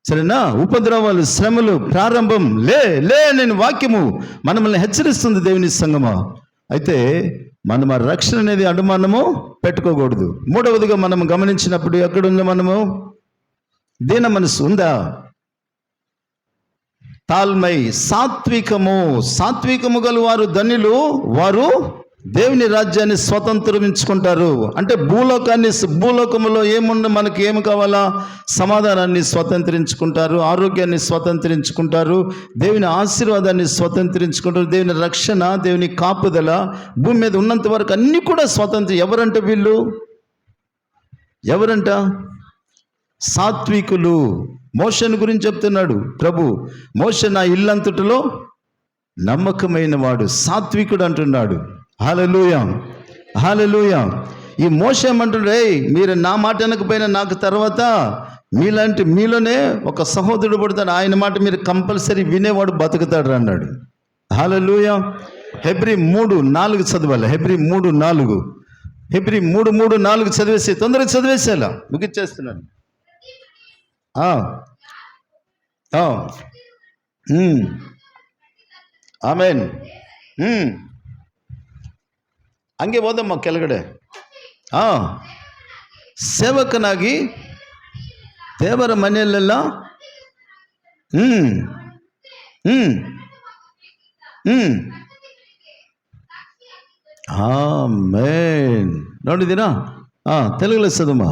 సరేనా? ఉపద్రవాలు, శ్రమలు ప్రారంభం. లే నేను వాక్యము మనల్ని హెచ్చరిస్తుంది దేవుని సంగమా. అయితే మనం ఆ రక్షణ అనేది అనుమానము పెట్టుకోకూడదు. మూడవదిగా మనం గమనించినప్పుడు ఎక్కడుందో మనము దీన మనసు ఉందా? తాల్మై, సాత్వికము గల వారు ధన్యులు, వారు దేవుని రాజ్యాన్ని స్వతంత్రించుకుంటారు. అంటే భూలోకములో ఏముంది, మనకి ఏమి కావాలా? సమాధానాన్ని స్వతంత్రించుకుంటారు, ఆరోగ్యాన్ని స్వతంత్రించుకుంటారు, దేవుని ఆశీర్వాదాన్ని స్వతంత్రించుకుంటారు, దేవుని రక్షణ, దేవుని కాపుదల భూమి మీద ఉన్నంత వరకు అన్నీ కూడా స్వతంత్రం. ఎవరంట వీళ్ళు? సాత్వికులు. మోషేను గురించి చెప్తున్నాడు ప్రభు. మోషే నా ఇల్లంతటిలో నమ్మకమైన వాడు, సాత్వికుడు అంటున్నాడు. హల్లెలూయా. ఈ మోషే ఏమంటున్నాడు, మీరు నా మాట అనకపోయినా నాకు తర్వాత మీలోనే ఒక సహోదరుడు పడతాడు, ఆయన మాట మీరు కంపల్సరీ వినేవాడు బతుకుతాడు అన్నాడు. హల్లెలూయా. హెబ్రీ 3:4 చదవాలి. హెబ్రీ 3:4 చదివేసి తొందరగా చదివేసేలా ముగిచ్చేస్తున్నాను. ಆಮೇನ್. ಹಂಗೆ ಹೋದಮ್ಮ ಕೆಳಗಡೆ. ಸೇವಕನಾಗಿ ದೇವರ ಮನೆಯಲ್ಲೆಲ್ಲ ಆಮೇನ್. ನೋಡಿದ್ದೀರಾ? తెలుగులో చదువుమా.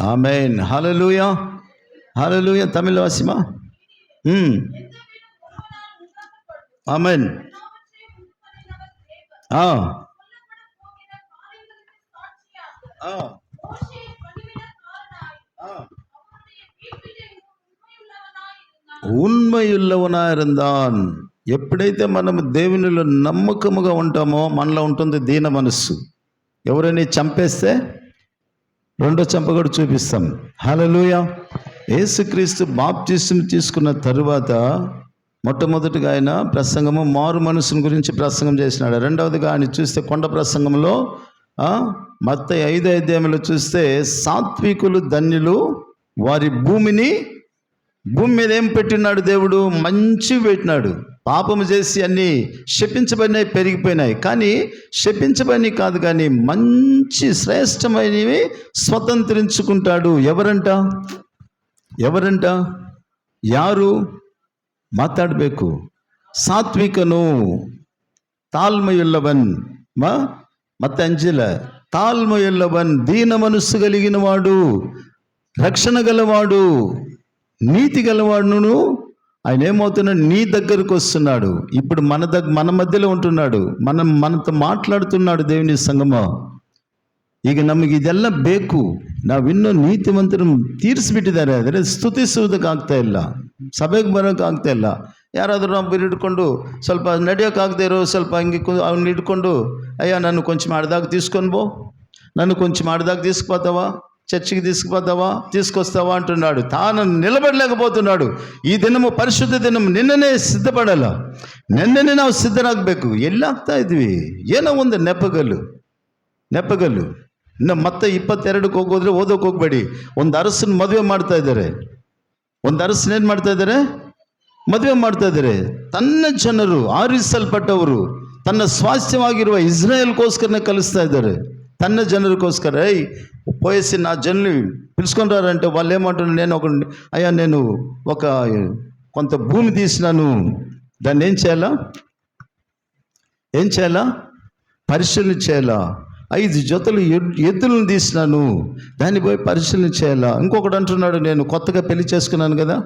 ఆమేన్. హల్లెలూయా. తమిళ వాసిమా. ఆమేన్. ఉన్మయుల్లవనాయిరందాన్. ఎప్పుడైతే మనము దేవునిలో నమ్మకముగా ఉంటామో మనలో ఉంటుంది దీన మనస్సు. ఎవరైనా చంపేస్తే రెండో చంప కూడా చూపిస్తాం. హల్లెలూయా. యేసుక్రీస్తు బాప్తిస్మం తీసుకున్న తరువాత మొట్టమొదటిగా ఆయన ప్రసంగము మారు మనసుని గురించి ప్రసంగం చేసినాడు. రెండవదిగా ఆయన చూస్తే కొండ ప్రసంగంలో మత్తయి 5:5 చూస్తే సాత్వికులు ధన్యులు, వారి భూమిని భూమి మీద ఏం పెట్టినాడు దేవుడు? మంచి పెట్టినాడు. పాపము చేసి అన్నీ శపించబడినాయి, పెరిగిపోయినాయి. కానీ శపించబడి కాదు, కానీ మంచి శ్రేష్టమైనవి స్వతంత్రించుకుంటాడు. ఎవరంట? ಯಾರು ಮಾತಾಡಬೇಕು? ಸಾತ್ವಿಕನು, ತಾಳ್ಮೆಯುಳ್ಳವನ್, ಮತ್ತೆ ಅಂಜಿಲ ತಾಳ್ಮೆಯುಳ್ಳವನ್, దీన మనస్సు కలిగిన వాడు, రక్షణ గలవాడు, నీతి గలవాడును. ఆయన ఏమవుతున్నాడు? నీ దగ్గరకు వస్తున్నాడు. ఇప్పుడు మన మధ్యలో ఉంటున్నాడు, మనతో ಮಾತಾಡ್తున్నాడు. దేవుని ಸಂಗಮ, ಈಗ ನಮಗೆ ಇದೆಲ್ಲ ಬೇಕು. ನಾವಿನ್ನೂ ನೀತಿವಂತರು ತೀರಿಸಿಬಿಟ್ಟಿದ್ದಾರೆ, ಆದರೆ ಸ್ತುತಿಸುವುದಕ್ಕಾಗ್ತಾ ಇಲ್ಲ, ಸಭೆಗೆ ಬರೋಕ್ಕಾಗ್ತಾ ಇಲ್ಲ. ಯಾರಾದರೂ ನಾವು ಹಿಡ್ಕೊಂಡು ಸ್ವಲ್ಪ ನಡೆಯೋಕ್ಕಾಗದೇ ಇರೋ ಸ್ವಲ್ಪ ಹಂಗೆ ಅವ್ನು ಹಿಡ್ಕೊಂಡು, అయ్యా నన్ను కొంచెం ఆడదాకా తీసుకొని పో, నన్ను కొంచెం ఆడదాకా తీసుకుపోతావా, చర్చికి తీసుకొస్తావా అంటున్నాడు. తాను నిలబడలేకపోతున్నాడు. ಈ ದಿನము ಪರಿಶುದ್ಧ ದಿನము, ನಿನ್ನನೇ ಸಿದ್ಧಪಡಲ್ಲ, ನಿನ್ನೆನೇ ನಾವು ಸಿದ್ಧರಾಗಬೇಕು. ಎಲ್ಲಾಗ್ತಾ ಇದ್ವಿ? ಏನೋ ಒಂದು ನೆಪಗಲ್ಲು. ಇನ್ನು ಮತ್ತೆ 22ಕ್ಕೆ ಹೋಗೋದ್ರೆ ಓದೋಕೆ ಹೋಗ್ಬೇಡಿ. ಒಂದು ಅರಸನ ಮದುವೆ ಮಾಡ್ತಾ ಇದ್ದಾರೆ. ಒಂದು ಅರಸನ ಏನು ಮಾಡ್ತಾ ಇದ್ದಾರೆ? ಮದುವೆ ಮಾಡ್ತಾ ಇದ್ದಾರೆ. ತನ್ನ ಜನರು, ಆರಿಸಲ್ಪಟ್ಟವರು, ತನ್ನ ಸ್ವಾಸ್ಥ್ಯವಾಗಿರುವ ಇಸ್ರಾಯೇಲ್ಗೋಸ್ಕರನೇ ಕಲಿಸ್ತಾ ಇದ್ದಾರೆ. తన జనులకోస్కర పోయేసి నా జనులు పిలుచుకుంటారంటే వాళ్ళు ఏమంటారు? నేను ఒక కొంత భూమి తీసినాను, దాన్ని ఏం చేయాలా? పరిశీలన చేయాలా? 5 జతలు ఎద్దులను తీసినాను, దాన్ని పోయి పరిశీలన చేయాలా? ఇంకొకటి అంటున్నాడు, నేను కొత్తగా పెళ్లి చేసుకున్నాను కదా.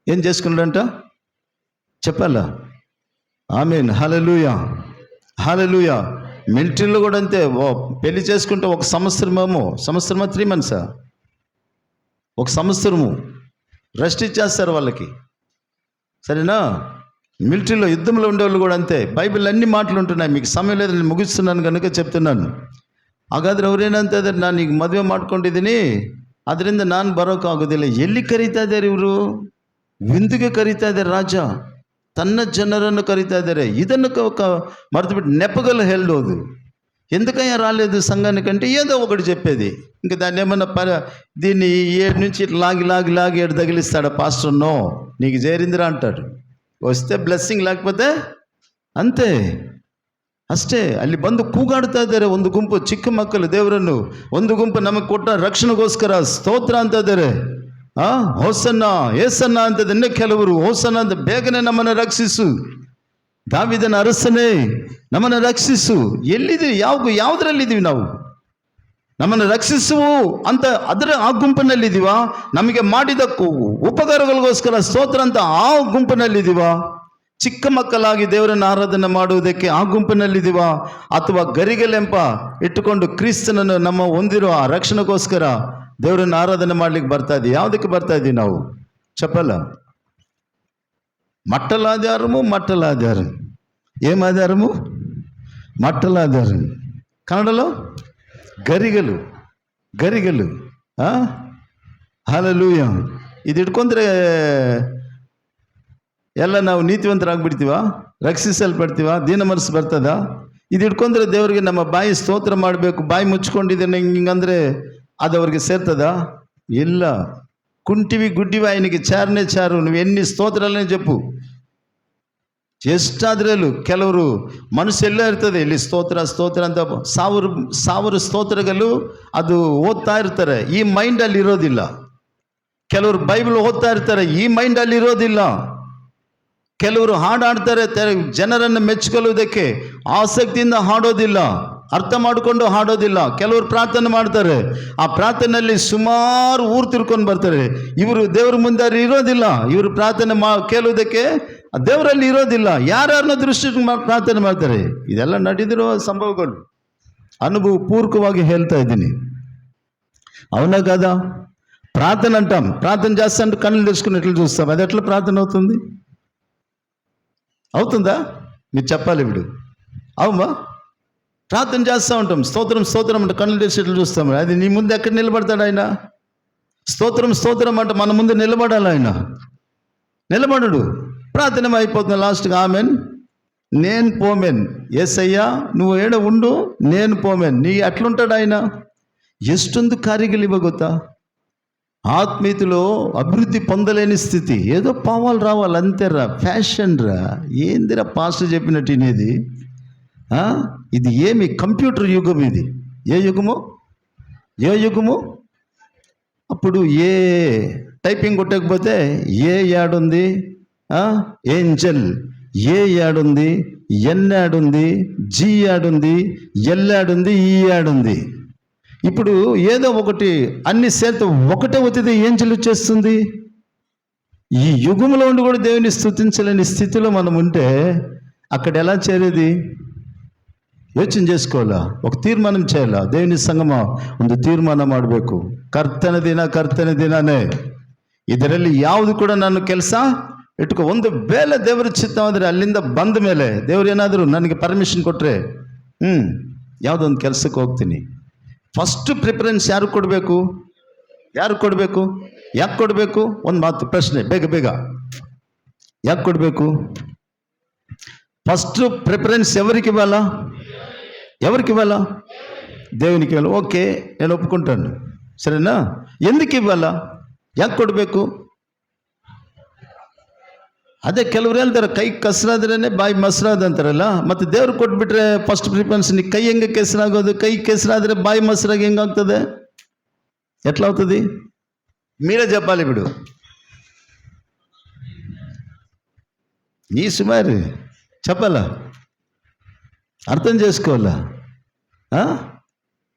ఏం చేసుకున్నాడంట? చెప్పాలా? ఆమేన్, హల్లెలూయా, హల్లెలూయా. మిలిటరీలో కూడా అంతే. పెళ్లి చేసుకుంటే ఒక సంవత్సరమా 3 months, ఒక సంవత్సరము రెస్ట్ ఇచ్చేస్తారు వాళ్ళకి, సరేనా? మిలిటరీలో యుద్ధంలో ఉండేవాళ్ళు కూడా అంతే. బైబిల్ అన్ని మాటలు ఉంటున్నాయి. మీకు సమయం లేదు, నేను ముగిస్తున్నాను కనుక చెప్తున్నాను. ಹಾಗಾದ್ರೆ ಅವರೇನಂತ ಇದ್ದಾರೆ? ನಾನು ಈಗ ಮದುವೆ ಮಾಡ್ಕೊಂಡಿದ್ದೀನಿ, ಅದರಿಂದ ನಾನು ಬರೋಕ್ಕಾಗೋದಿಲ್ಲ. ಎಲ್ಲಿ ಕರೀತಾ ಇದ್ದಾರೆ ಇವರು? ವಿಂದುಗೆ ಕರೀತಾ ಇದ್ದಾರೆ. ರಾಜ ತನ್ನ ಜನರನ್ನು ಕರೀತಾ ఇದ್ದಾರೆ. ಇದನ್ನು మరచిపెట్టి నెపగలు హెల్డోదు. ఎందుకయ్యా రాలేదు సంఘానికంటే ఏదో ఒకటి చెప్పేది. ఇంకా దాన్ని ఏమన్నా దీన్ని 7 నుంచి లాగి 7 తగిలిస్తాడు పాస్టర్. నో, నీకు చేరిందిరా అంటాడు. వస్తే బ్లెస్సింగ్, లేకపోతే ಅಂತೆ ಅಷ್ಟೇ. ಅಲ್ಲಿ ಬಂದು ಕೂಗಾಡ್ತಾ ಇದ್ದಾರೆ ಒಂದು ಗುಂಪು ಚಿಕ್ಕ ಮಕ್ಕಳು ದೇವರನ್ನು, ಒಂದು ಗುಂಪು ನಮಗೆ ಕೊಟ್ಟ ರಕ್ಷಣೆಗೋಸ್ಕರ ಸ್ತೋತ್ರ ಅಂತ ಇದ್ದಾರೆ. ಹೋಸನ್ನ ಏಸನ್ನ ಅಂತದ. ಇನ್ನೂ ಕೆಲವರು ಹೋಸನ್ನ ಅಂತ, ಬೇಗನೆ ನಮ್ಮನ್ನು ರಕ್ಷಿಸು, ದಾವೀದನ ಅರಸನೇ ನಮ್ಮನ್ನು ರಕ್ಷಿಸು. ಎಲ್ಲಿದ್ದೀವಿ? ಯಾವುದರಲ್ಲಿದ್ದೀವಿ ನಾವು? ನಮ್ಮನ್ನು ರಕ್ಷಿಸುವು ಅಂತ ಆ ಗುಂಪಿನಲ್ಲಿದ್ದೀವ? ನಮಗೆ ಮಾಡಿದ ಉಪಕಾರಗಳಿಗೋಸ್ಕರ ಸ್ತೋತ್ರ ಅಂತ ಆ ಗುಂಪಿನಲ್ಲಿದ್ದೀವ? ಚಿಕ್ಕ ಮಕ್ಕಳಾಗಿ ದೇವರನ್ನು ಆರಾಧನೆ ಮಾಡುವುದಕ್ಕೆ ಆ ಗುಂಪಿನಲ್ಲಿದ್ದೀವ? ಅಥವಾ ಗರಿಗೆಲೆಂಪ ಇಟ್ಟುಕೊಂಡು ಕ್ರಿಸ್ತನನ್ನು ನಮ್ಮ ಹೊಂದಿರೋ ಆ ರಕ್ಷಣೆಗೋಸ್ಕರ ದೇವರನ್ನು ಆರಾಧನೆ ಮಾಡ್ಲಿಕ್ಕೆ ಬರ್ತಾ ಇದ್ದೀವಿ? ಯಾವುದಕ್ಕೆ ಬರ್ತಾ ಇದ್ದೀವಿ ನಾವು? చెప్పాలా? మట్టలాధారము ఏం ఆధారము? మట్టలాధారం. కన్నడలో ಗರಿಗಲು. ಹಲ್ಲೆಲೂಯಾ. ಇದು ಇಟ್ಕೊಂಡ್ರೆ ಎಲ್ಲ ನಾವು ನೀತಿವಂತರಾಗ್ಬಿಡ್ತೀವ, ರಕ್ಷಿಸಲ್ಪಡ್ತೀವ, ದೀನ ಮನಸ್ಸು ಬರ್ತದ? ಇದು ಇಟ್ಕೊಂಡ್ರೆ ದೇವರಿಗೆ ನಮ್ಮ ಬಾಯಿ ಸ್ತೋತ್ರ ಮಾಡಬೇಕು, ಬಾಯಿ ಮುಚ್ಕೊಂಡಿದ್ದೇನೆ ಹಿಂಗಂದ್ರೆ అది ಅವ್ರಿಗೆ ಸೇರ್ತదా? ಇಲ್ಲ. కుంటివి గుడ్డివి ఆయనకి చారు. నువ్వు ఎన్ని స్తోత్రాలని చెప్పు, ಎಷ್ಟಾದ್ರೂ ಕೆಲವರು ಮನಸ್ಸು ಎಲ್ಲ ಇರ್ತದೆ, ಇಲ್ಲಿ ಸ್ತೋತ್ರ ಅಂತ ಸಾವಿರ ಸ್ತೋತ್ರಗಳು ಅದು ಓದ್ತಾ ಇರ್ತಾರೆ, ಈ ಮೈಂಡಲ್ಲಿ ಇರೋದಿಲ್ಲ. ಕೆಲವರು ಬೈಬಲ್ ಓದ್ತಾ ಇರ್ತಾರೆ, ಈ ಮೈಂಡಲ್ಲಿ ಇರೋದಿಲ್ಲ. ಕೆಲವರು ಹಾಡಾಡ್ತಾರೆ, ಜನರನ್ನು ಮೆಚ್ಚಿಕೊಳ್ಳುವುದಕ್ಕೆ ಆಸಕ್ತಿಯಿಂದ ಹಾಡೋದಿಲ್ಲ, ಅರ್ಥ ಮಾಡಿಕೊಂಡು ಹಾಡೋದಿಲ್ಲ. ಕೆಲವರು ಪ್ರಾರ್ಥನೆ ಮಾಡ್ತಾರೆ, ಆ ಪ್ರಾರ್ಥನೆಯಲ್ಲಿ ಸುಮಾರು ಊರು ತಿರ್ಕೊಂಡು ಬರ್ತಾರೆ. ಇವರು ದೇವ್ರ ಮುಂದೆ ಇರೋದಿಲ್ಲ, ಇವರು ಪ್ರಾರ್ಥನೆ ಕೇಳುವುದಕ್ಕೆ ದೇವರಲ್ಲಿ ಇರೋದಿಲ್ಲ. ಯಾರನ್ನ ದೃಷ್ಟಿ ಪ್ರಾರ್ಥನೆ ಮಾಡ್ತಾರೆ. ಇದೆಲ್ಲ ನಡೆದಿರುವ సంభవಗಳು, అనుభవ పూర్వకವಾಗಿ ಹೇಳ್ತಾ ఇದ್ದೀನಿ. అవునా కదా? ప్రార్థన అంటాం, ప్రార్థన చేస్తాంటే కళ్ళు తెరుచుకుని ఎట్లా చూస్తాం? అది ఎట్లా ప్రార్థన అవుతుంది? అవుతుందా? మీరు చెప్పాలి ఇప్పుడు. అవుమా? ప్రార్థన చేస్తూ ఉంటాం, స్తోత్రం అంటే కళ్ళు తెరిచి ఎట్లా చూస్తాం? అది నీ ముందు ఎక్కడ నిలబడతాడు ఆయన? స్తోత్రం అంటే మన ముందు నిలబడాలి. ఆయన నిలబడడు. ప్రార్థన అయిపోతుంది లాస్ట్గా ఆమెన్, నేను పోమెన్. యేసయ్యా నువ్వు ఏడ ఉండు, నేను పోమెన్. నీ అట్లుంటాడు ఆయన. ಎಷ್ಟೊಂದು ಕಾರ್ಯಗಳು ಇವಾಗ ಗೊತ್ತಾ? ఆత్మీయతలో అభివృద్ధి పొందలేని స్థితి. ఏదో పావాలు రావాలి అంతేరా, ఫ్యాషన్ రా, ఏందిరా పాస్టర్ చెప్పినట్టు వినేది. ఇది ఏమి కంప్యూటర్ యుగం ఇది. ఏ యుగము? ఏ యుగము? అప్పుడు ఏ టైపింగ్ కొట్టకపోతే ఏ యాడుంది, ఏంజల్ ఏ యాడుంది, ఎన్ యాడుంది, జీ యాడుంది, ఎల్ యాడుంది, ఈ యాడుంది. ఇప్పుడు ఏదో ఒకటి అన్ని సేర్తో ఒకటే వచ్చింది ఏంజల్ వచ్చేస్తుంది. ఈ యుగంలో ఉండి కూడా దేవుని స్తుతించలేని స్థితిలో మనం ఉంటే అక్కడ ఎలా చేరేది? ಯೋಚನೆ చేసుకోవాలా, ఒక తీర్మానం చేయాలా. దేవుని ಸಂಗಮ ಒಂದು ತೀರ್ಮಾನ ಮಾಡಬೇಕು. ಕರ್ತನ ದಿನನೇ ಇದರಲ್ಲಿ ಯಾವುದು ಕೂಡ ನಾನು ಕೆಲಸ ಇಟ್ಕೊ. ಒಂದು ವೇಳೆ ದೇವರ ಚಿತ್ತವಾದರೆ ಅಲ್ಲಿಂದ ಬಂದ ಮೇಲೆ ದೇವರು ಏನಾದರೂ ನನಗೆ ಪರ್ಮಿಷನ್ ಕೊಟ್ಟರೆ ಯಾವುದೊಂದು ಕೆಲಸಕ್ಕೆ ಹೋಗ್ತೀನಿ. ಫಸ್ಟ್ ಪ್ರಿಫರೆನ್ಸ್ ಯಾರು ಕೊಡಬೇಕು? ಯಾಕೆ ಕೊಡಬೇಕು? ಒಂದು ಮಾತು ಪ್ರಶ್ನೆ, ಬೇಗ ಯಾಕೆ ಕೊಡಬೇಕು? ఫస్ట్ ప్రిఫరెన్స్ ఎవరికి ఇవ్వాలా? దేవునికి ఇవ్వాలి. ఓకే, నేను ఒప్పుకుంటాను, సరేనా? ఎందుకు ఇవ్వాలా? ಯಾಕೆ ಕೊಡಬೇಕು? ಅದೇ ಕೆಲವ್ರು ಹೇಳ್ತಾರೆ ಕೈ ಕಸರಾದ್ರೇ ಬಾಯಿ ಮೊಸರಾದ ಅಂತಾರಲ್ಲ. ಮತ್ತು ದೇವ್ರು ಕೊಟ್ಬಿಟ್ರೆ ಫಸ್ಟ್ ಪ್ರಿಫರೆನ್ಸ್. ನೀ ಕೈ ಹೆಂಗೆ ಕೆಸರಾಗೋದು? ಕೈ ಕೆಸರಾದರೆ ಬಾಯಿ ಮೊಸರಾಗಿ ಹೆಂಗಾಗ್ತದೆ? ఎట్లా అవుతుంది? మీరే చెప్పాలి. ఇప్పుడు నీ సుమారు చెప్పాలా, అర్థం చేసుకోవాలా.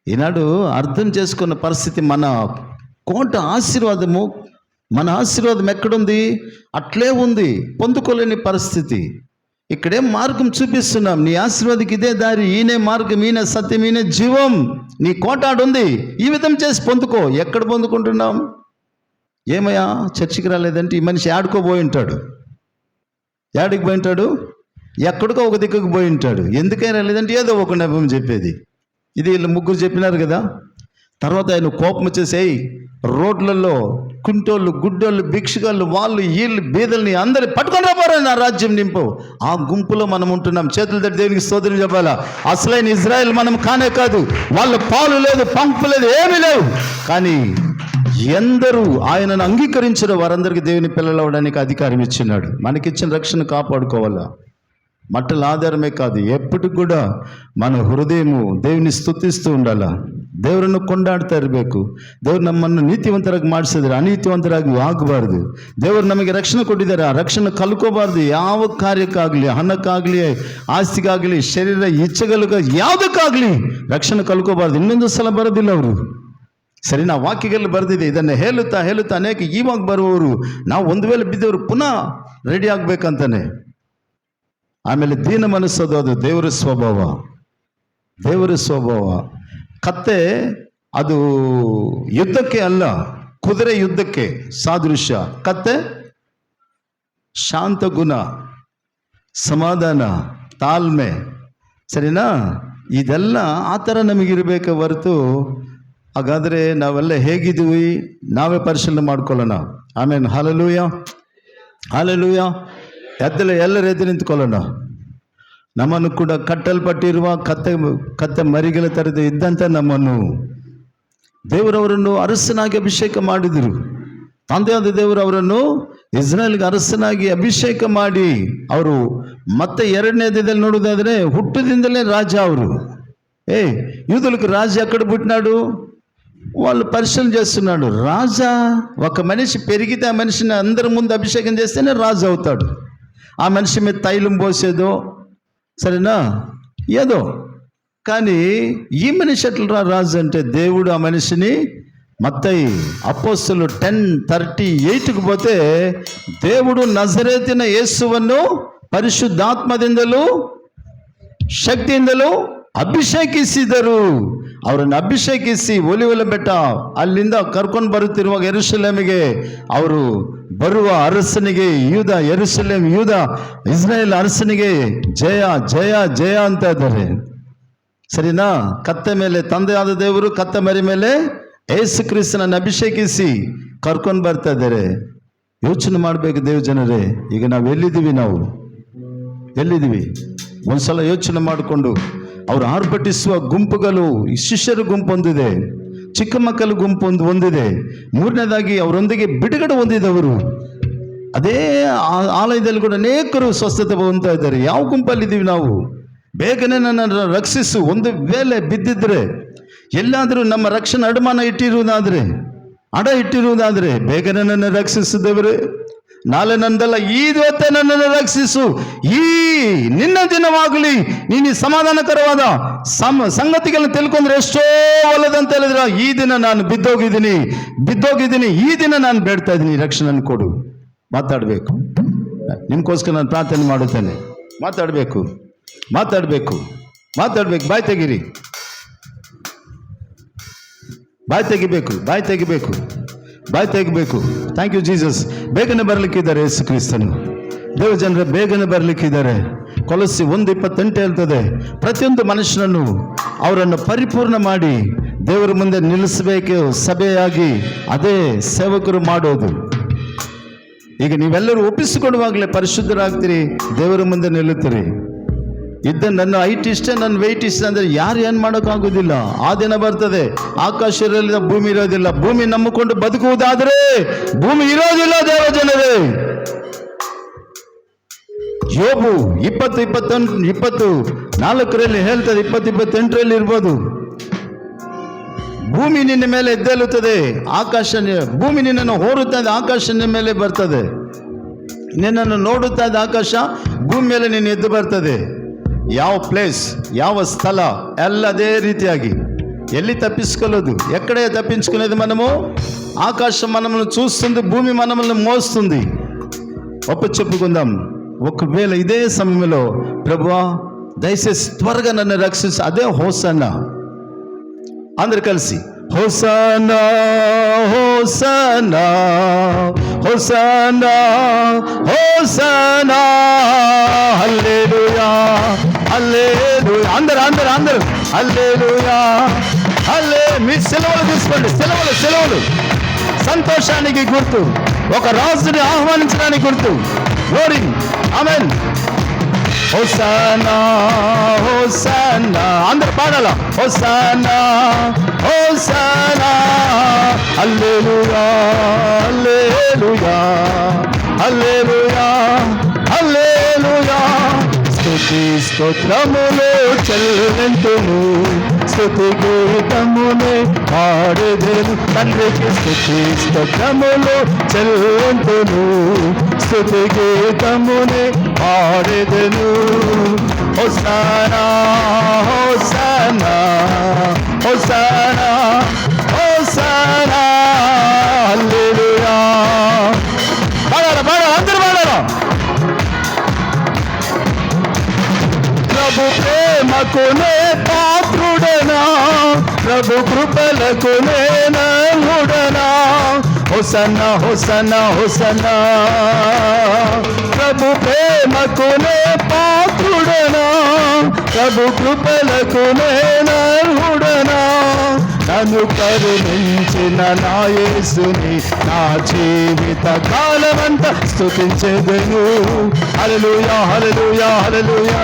ఈనాడు అర్థం చేసుకున్న పరిస్థితి, మన కోట ఆశీర్వాదము, మన ఆశీర్వాదం ఎక్కడుంది? అట్లే ఉంది, పొందుకోలేని పరిస్థితి. ఇక్కడేం మార్గం చూపిస్తున్నాం, నీ ఆశీర్వాదకి ఇదే దారి, ఈయనే మార్గం, ఈయన సత్యం, ఈయన జీవం, నీ కోటాడుంది, ఈ విధం చేసి పొందుకో. ఎక్కడ పొందుకుంటున్నాం? ఏమయ్యా చర్చికి రాలేదంటే ఈ మనిషి ఆడుకోబోయి ఉంటాడు. యాడికి పోయి ఉంటాడు? ఎక్కడికో ఒక దిక్కుకు పోయి ఉంటాడు. ఎందుకైనా రాలేదంటే ఏదో ఒక నెపం చెప్పేది. ఇది వీళ్ళు ముగ్గురు చెప్పినారు కదా. తర్వాత ఆయన కోపం వచ్చేసేయి, రోడ్లలో కుంటోళ్ళు, గుడ్డోళ్ళు, భిక్షగాళ్ళు, వాళ్ళు వీళ్ళు బీదల్ని అందరి పట్టుకొని రాబోరా, నా రాజ్యం నింపు. ఆ గుంపులో మనం ఉంటున్నాం. చేతులు తట్టి దేవునికి స్తోత్రం చెప్పాలా. అసలైన ఇజ్రాయెల్ మనం కానే కాదు. వాళ్ళ పాలు లేదు, పంపు లేదు, ఏమీ లేవు. కానీ ఎందరూ ఆయనను అంగీకరించిన వారందరికీ దేవుని పిల్లలు అవడానికి అధికారం ఇచ్చినాడు. మనకిచ్చిన రక్షణ కాపాడుకోవాలా. మట్టల ఆధారమే కాదు, ఎప్పటికి కూడా మన హృదయము దేవుని స్తుతిస్తూ ఉండాలా. ದೇವರನ್ನು ಕೊಂಡಾಡ್ತಾ ಇರಬೇಕು. ದೇವರು ನಮ್ಮನ್ನು ನೀತಿವಂತರಾಗಿ ಮಾಡಿಸಿದ್ರೆ ಅನೀತಿವಂತರಾಗಿ ಆಗಬಾರ್ದು. ದೇವರು ನಮಗೆ ರಕ್ಷಣೆ ಕೊಟ್ಟಿದ್ದಾರೆ, ಆ ರಕ್ಷಣೆ ಕಲ್ಕೋಬಾರ್ದು. ಯಾವ ಕಾರ್ಯಕ್ಕಾಗಲಿ, ಹಣಕ್ಕಾಗಲಿ, ಆಸ್ತಿಗಾಗಲಿ, ಶರೀರ ಇಚ್ಛೆಗಳಿಗ ಯಾವುದಕ್ಕಾಗಲಿ ರಕ್ಷಣೆ ಕಲ್ಕೋಬಾರ್ದು. ಇನ್ನೊಂದು ಸಲ ಬರೋದಿಲ್ಲ ಅವರು. ಸರಿ, ನಾವು ವಾಕ್ಯಗಳಲ್ಲಿ ಬರೆದಿದೆ. ಇದನ್ನು ಹೇಳುತ್ತಾ ಅನೇಕ ಇವಾಗ ಬರುವವರು ನಾವು ಒಂದು ವೇಳೆ ಬಿದ್ದವರು ಪುನಃ ರೆಡಿ ಆಗ್ಬೇಕಂತಾನೆ. ಆಮೇಲೆ ದೀನ ಮನಸ್ಸೋದು, ಅದು ದೇವರ ಸ್ವಭಾವ. ಕತ್ತೆ ಅದು ಯುದ್ಧಕ್ಕೆ ಅಲ್ಲ, ಕುದುರೆ ಯುದ್ಧಕ್ಕೆ ಸಾದೃಶ್ಯ. ಕತ್ತೆ ಶಾಂತ ಗುಣ, ಸಮಾಧಾನ, ತಾಳ್ಮೆ, ಸರಿನಾ? ಇದೆಲ್ಲ ಆ ಥರ ನಮಗಿರಬೇಕೆ ಹೊರತು, ಹಾಗಾದರೆ ನಾವೆಲ್ಲ ಹೇಗಿದ್ದೀವಿ ನಾವೇ ಪರಿಶೀಲನೆ ಮಾಡ್ಕೊಳ್ಳೋಣ. ಆಮೇಲೆ ಹಾಲೆಲೂಯ. ಎಲ್ಲರೂ ಎದ್ದು ನಿಂತ್ಕೊಳ್ಳೋಣ. ನಮ್ಮನ್ನು ಕೂಡ ಕಟ್ಟಲ್ಪಟ್ಟಿರುವ ಕತ್ತೆ ಮರಿಗಳ ಥರದ ಇದ್ದಂಥ ನಮ್ಮನ್ನು ದೇವರವರನ್ನು ಅರಸನಾಗಿ ಅಭಿಷೇಕ ಮಾಡಿದರು. ತಂದೆಯಾದ ದೇವರು ಅವರನ್ನು ಇಸ್ರಾಯೇಲ್ಗೆ ಅರಸನಾಗಿ ಅಭಿಷೇಕ ಮಾಡಿ, ಅವರು ಮತ್ತೆ ಎರಡನೇ ಅಧ್ಯಾಯದಲ್ಲಿ ನೋಡೋದಾದರೆ ಹುಟ್ಟದಿಂದಲೇ రాజా ಅವರು. యూదులకు రాజు ఎక్కడ పుట్టినాడు? వాళ్ళు పరిశీలన చేస్తున్నాడు. రాజా, ఒక మనిషి పెరిగితే ఆ మనిషిని అందరి ముందు అభిషేకం చేస్తేనే రాజు అవుతాడు. ఆ మనిషి మీద తైలం పోసేదో, సరేనా, ఏదో. కానీ ఈ మనిషి ఎట్లా రాజు అంటే, దేవుడు ఆ మనిషిని మత్తయి అపోస్తలులు 10:38కు పోతే, దేవుడు ನಜರೇತಿನ ಯೇಸುವನ್ನು ಪರಿಶುದ್ಧಾತ್ಮದಿಂದಲೂ ಶಕ್ತಿಯಿಂದಲೂ ಅಭಿಷೇಕಿಸಿದರು. ಅವರನ್ನು ಅಭಿಷೇಕಿಸಿ ಒಲಿವಲ ಬೆಟ್ಟ ಅಲ್ಲಿಂದ ಕರ್ಕೊಂಡು ಬರುತ್ತಿರುವಾಗ ಯೆರೂಸಲೇಮಿಗೆ ಅವರು ಬರುವ ಅರಸನಿಗೆ, ಯೆರೂಸಲೇಮ್ ಯೂದ ಇಸ್ರಾಯೇಲ್ ಅರಸನಿಗೆ ಜಯ ಜಯ ಜಯ ಅಂತ ಇದ್ದಾರೆ. ಸರಿನಾ? ಕತ್ತೆ ಮೇಲೆ ತಂದೆಯಾದ ದೇವರು, ಕತ್ತೆ ಮರಿ ಮೇಲೆ ಯೇಸು ಕ್ರಿಸ್ತನನ್ನು ಅಭಿಷೇಕಿಸಿ ಕರ್ಕೊಂಡು ಬರ್ತಾ ಇದ್ದಾರೆ. ಯೋಚನೆ ಮಾಡಬೇಕು ದೇವ ಜನರೇ, ಈಗ ನಾವು ಎಲ್ಲಿದ್ದೀವಿ? ಒಂದ್ಸಲ ಯೋಚನೆ ಮಾಡಿಕೊಂಡು, ಅವರು ಆರ್ಭಟಿಸುವ ಗುಂಪುಗಳು, ಶಿಷ್ಯರ ಗುಂಪು ಒಂದಿದೆ, ಚಿಕ್ಕ ಮಕ್ಕಳ ಗುಂಪು ಹೊಂದಿದೆ. ಮೂರನೇದಾಗಿ ಅವರೊಂದಿಗೆ ಬಿಡುಗಡೆ ಹೊಂದಿದವರು. ಅದೇ ಆಲಯದಲ್ಲಿ ಕೂಡ ಅನೇಕರು ಸ್ವಸ್ಥತೆ ಹೊಂದ್ತಾ ಇದ್ದಾರೆ. ಯಾವ ಗುಂಪಲ್ಲಿದ್ದೀವಿ ನಾವು? ಬೇಗನೆ ನನ್ನನ್ನು ರಕ್ಷಿಸು. ಒಂದು ವೇಳೆ ಬಿದ್ದಿದ್ರೆ, ಎಲ್ಲಾದರೂ ನಮ್ಮ ರಕ್ಷಣೆ ಅಡ ಇಟ್ಟಿರುವುದಾದರೆ ಬೇಗನೆ ನನ್ನ ರಕ್ಷಿಸು ದೇವರೇ. ನಾಳೆ ನಂದಲ್ಲ, ಇವತ್ತೇ ನನ್ನನ್ನು ರಕ್ಷಿಸು. ಈ ನಿನ್ನ ದಿನವಾಗಲಿ. ನೀನು ಸಮಾಧಾನಕರವಾದ ಸಂಗತಿಗಳನ್ನ ತಿಳ್ಕೊಂಡ್ರೆ ಎಷ್ಟೋ ಒಳ್ಳೆದಂತ ಹೇಳಿದ್ರೆ, ಈ ದಿನ ನಾನು ಬಿದ್ದೋಗಿದ್ದೀನಿ, ಈ ದಿನ ನಾನು ಬೇಡ್ತಾ ಇದ್ದೀನಿ, ರಕ್ಷಣೆಯನ್ನು ಕೊಡು. ಮಾತಾಡಬೇಕು. ನಿಮ್ಗೋಸ್ಕರ ನಾನು ಪ್ರಾರ್ಥನೆ ಮಾಡುತ್ತೇನೆ. ಮಾತಾಡಬೇಕು. ಬಾಯಿ ತೆಗಿಬೇಕು. Thank you Jesus. ಬೇಗನೆ ಬರಲಿಕ್ಕಿದ್ದಾರೆ ಯೇಸು ಕ್ರಿಸ್ತನು. ದೇವ ಜನರೇ, ಬೇಗನೆ ಬರಲಿಕ್ಕಿದ್ದಾರೆ. ಕೊಲೊಸ್ಸೆ 1:28 ಹೇಳ್ತದೆ, ಪ್ರತಿಯೊಂದು ಮನುಷ್ಯನನ್ನು ಅವರನ್ನು ಪರಿಪೂರ್ಣ ಮಾಡಿ ದೇವರ ಮುಂದೆ ನಿಲ್ಲಿಸಬೇಕು ಸಭೆಯಾಗಿ. ಅದೇ ಸೇವಕರು ಮಾಡೋದು. ಈಗ ನೀವೆಲ್ಲರೂ ಒಪ್ಪಿಸಿಕೊಡುವಾಗಲೇ ಪರಿಶುದ್ಧರಾಗ್ತೀರಿ, ದೇವರ ಮುಂದೆ ನಿಲ್ಲುತ್ತೀರಿ. ನನ್ನ ಹೈಟ್ ಇಷ್ಟೇ, ನನ್ನ ವೆಯ್ಟ್ ಇಷ್ಟ ಅಂದರೆ ಯಾರು ಏನು ಮಾಡೋಕ್ಕಾಗೋದಿಲ್ಲ. ಆ ದಿನ ಬರ್ತದೆ, ಆಕಾಶ ಇರೋದಿಲ್ಲ, ಭೂಮಿ ಇರೋದಿಲ್ಲ. ಭೂಮಿ ನಂಬಿಕೊಂಡು ಬದುಕುವುದಾದರೆ ಭೂಮಿ ಇರೋದಿಲ್ಲ. ದೇವ ಜನರೇ, ಯೋಬು 20:24 ಹೇಳ್ತದೆ, 20:28 ಇರ್ಬೋದು. ಭೂಮಿ ನಿನ್ನ ಮೇಲೆ ಎದ್ದೇಳುತ್ತದೆ, ಭೂಮಿ ನಿನ್ನನ್ನು ಹೋರುತ್ತದೆ, ಆಕಾಶ ನಿನ್ನ ಮೇಲೆ ಬರ್ತದೆ. ನಿನ್ನನ್ನು ನೋಡುತ್ತಾ ಇದ್ದ ಆಕಾಶ ಭೂಮಿ ಮೇಲೆ ನೀನು ಎದ್ದು ಬರ್ತದೆ. ಯಾವ ಪ್ಲೇಸ್, ಯಾವ ಸ್ಥಳ, ಎಲ್ಲ ಅದೇ ರೀತಿಯಾಗಿ. ఎల్లి తప్పించుకోలేదు. ఎక్కడే తప్పించుకునేది మనము? ఆకాశం మనల్ని చూస్తుంది, భూమి మనల్ని మోస్తుంది. చెప్పుకుందాం. ఒకవేళ ఇదే సమయంలో ప్రభువా దయచేసి త్వరగా నన్ను రక్షించు, అదే హోసన్నా. అందరు కలిసి హోసన్నా హోసన్నా హోసన్నా హోసన్నా హల్లెలూయా హల్లెలూయా. అందరు అందరు అందరు హల్లెలూయా హల్లే. మీ సెలవులు తీసుకోండి. సెలవులు సంతోషానికి గుర్తు, ఒక రాజుని ఆహ్వానించడానికి గుర్తు. గ్లోరీ, ఆమేన్. హోసన్నా హోసన్నా అందరు పాడాల. హోసన్నా హోసన్నా హల్లెలూయా హల్లెలూయా హల్లెలూయా హల్లెలూయా. స్తుతి స్తోత్రములు చెల్లింతును, స్తుతి గీతమునే పాడెదను తండ్రికి. స్తుతి స్తోత్రములు చెల్లింతును, స్తుతి గీతమునే పాడెదను. హోసన్నా హోసన్నా హోసన్నా హోసన్నా హల్లెలూయా. పాడాల అందరూ పాడాల. ప్రభు ప్రేమకునే పాత్రుడనా, ప్రభు కృపలకునే నలుడనా. హోసన్నా హోసన్నా హోసన్నా. ప్రభు ప్రేమకునే పాత్రుడనా, ప్రభు కృపలకునే నలుడనా. నన్ను కరుణించిన నా యేసుని నా జీవిత కాలమంతా స్తుతించెదను. హల్లెలూయా హల్లెలూయా హల్లెలూయా.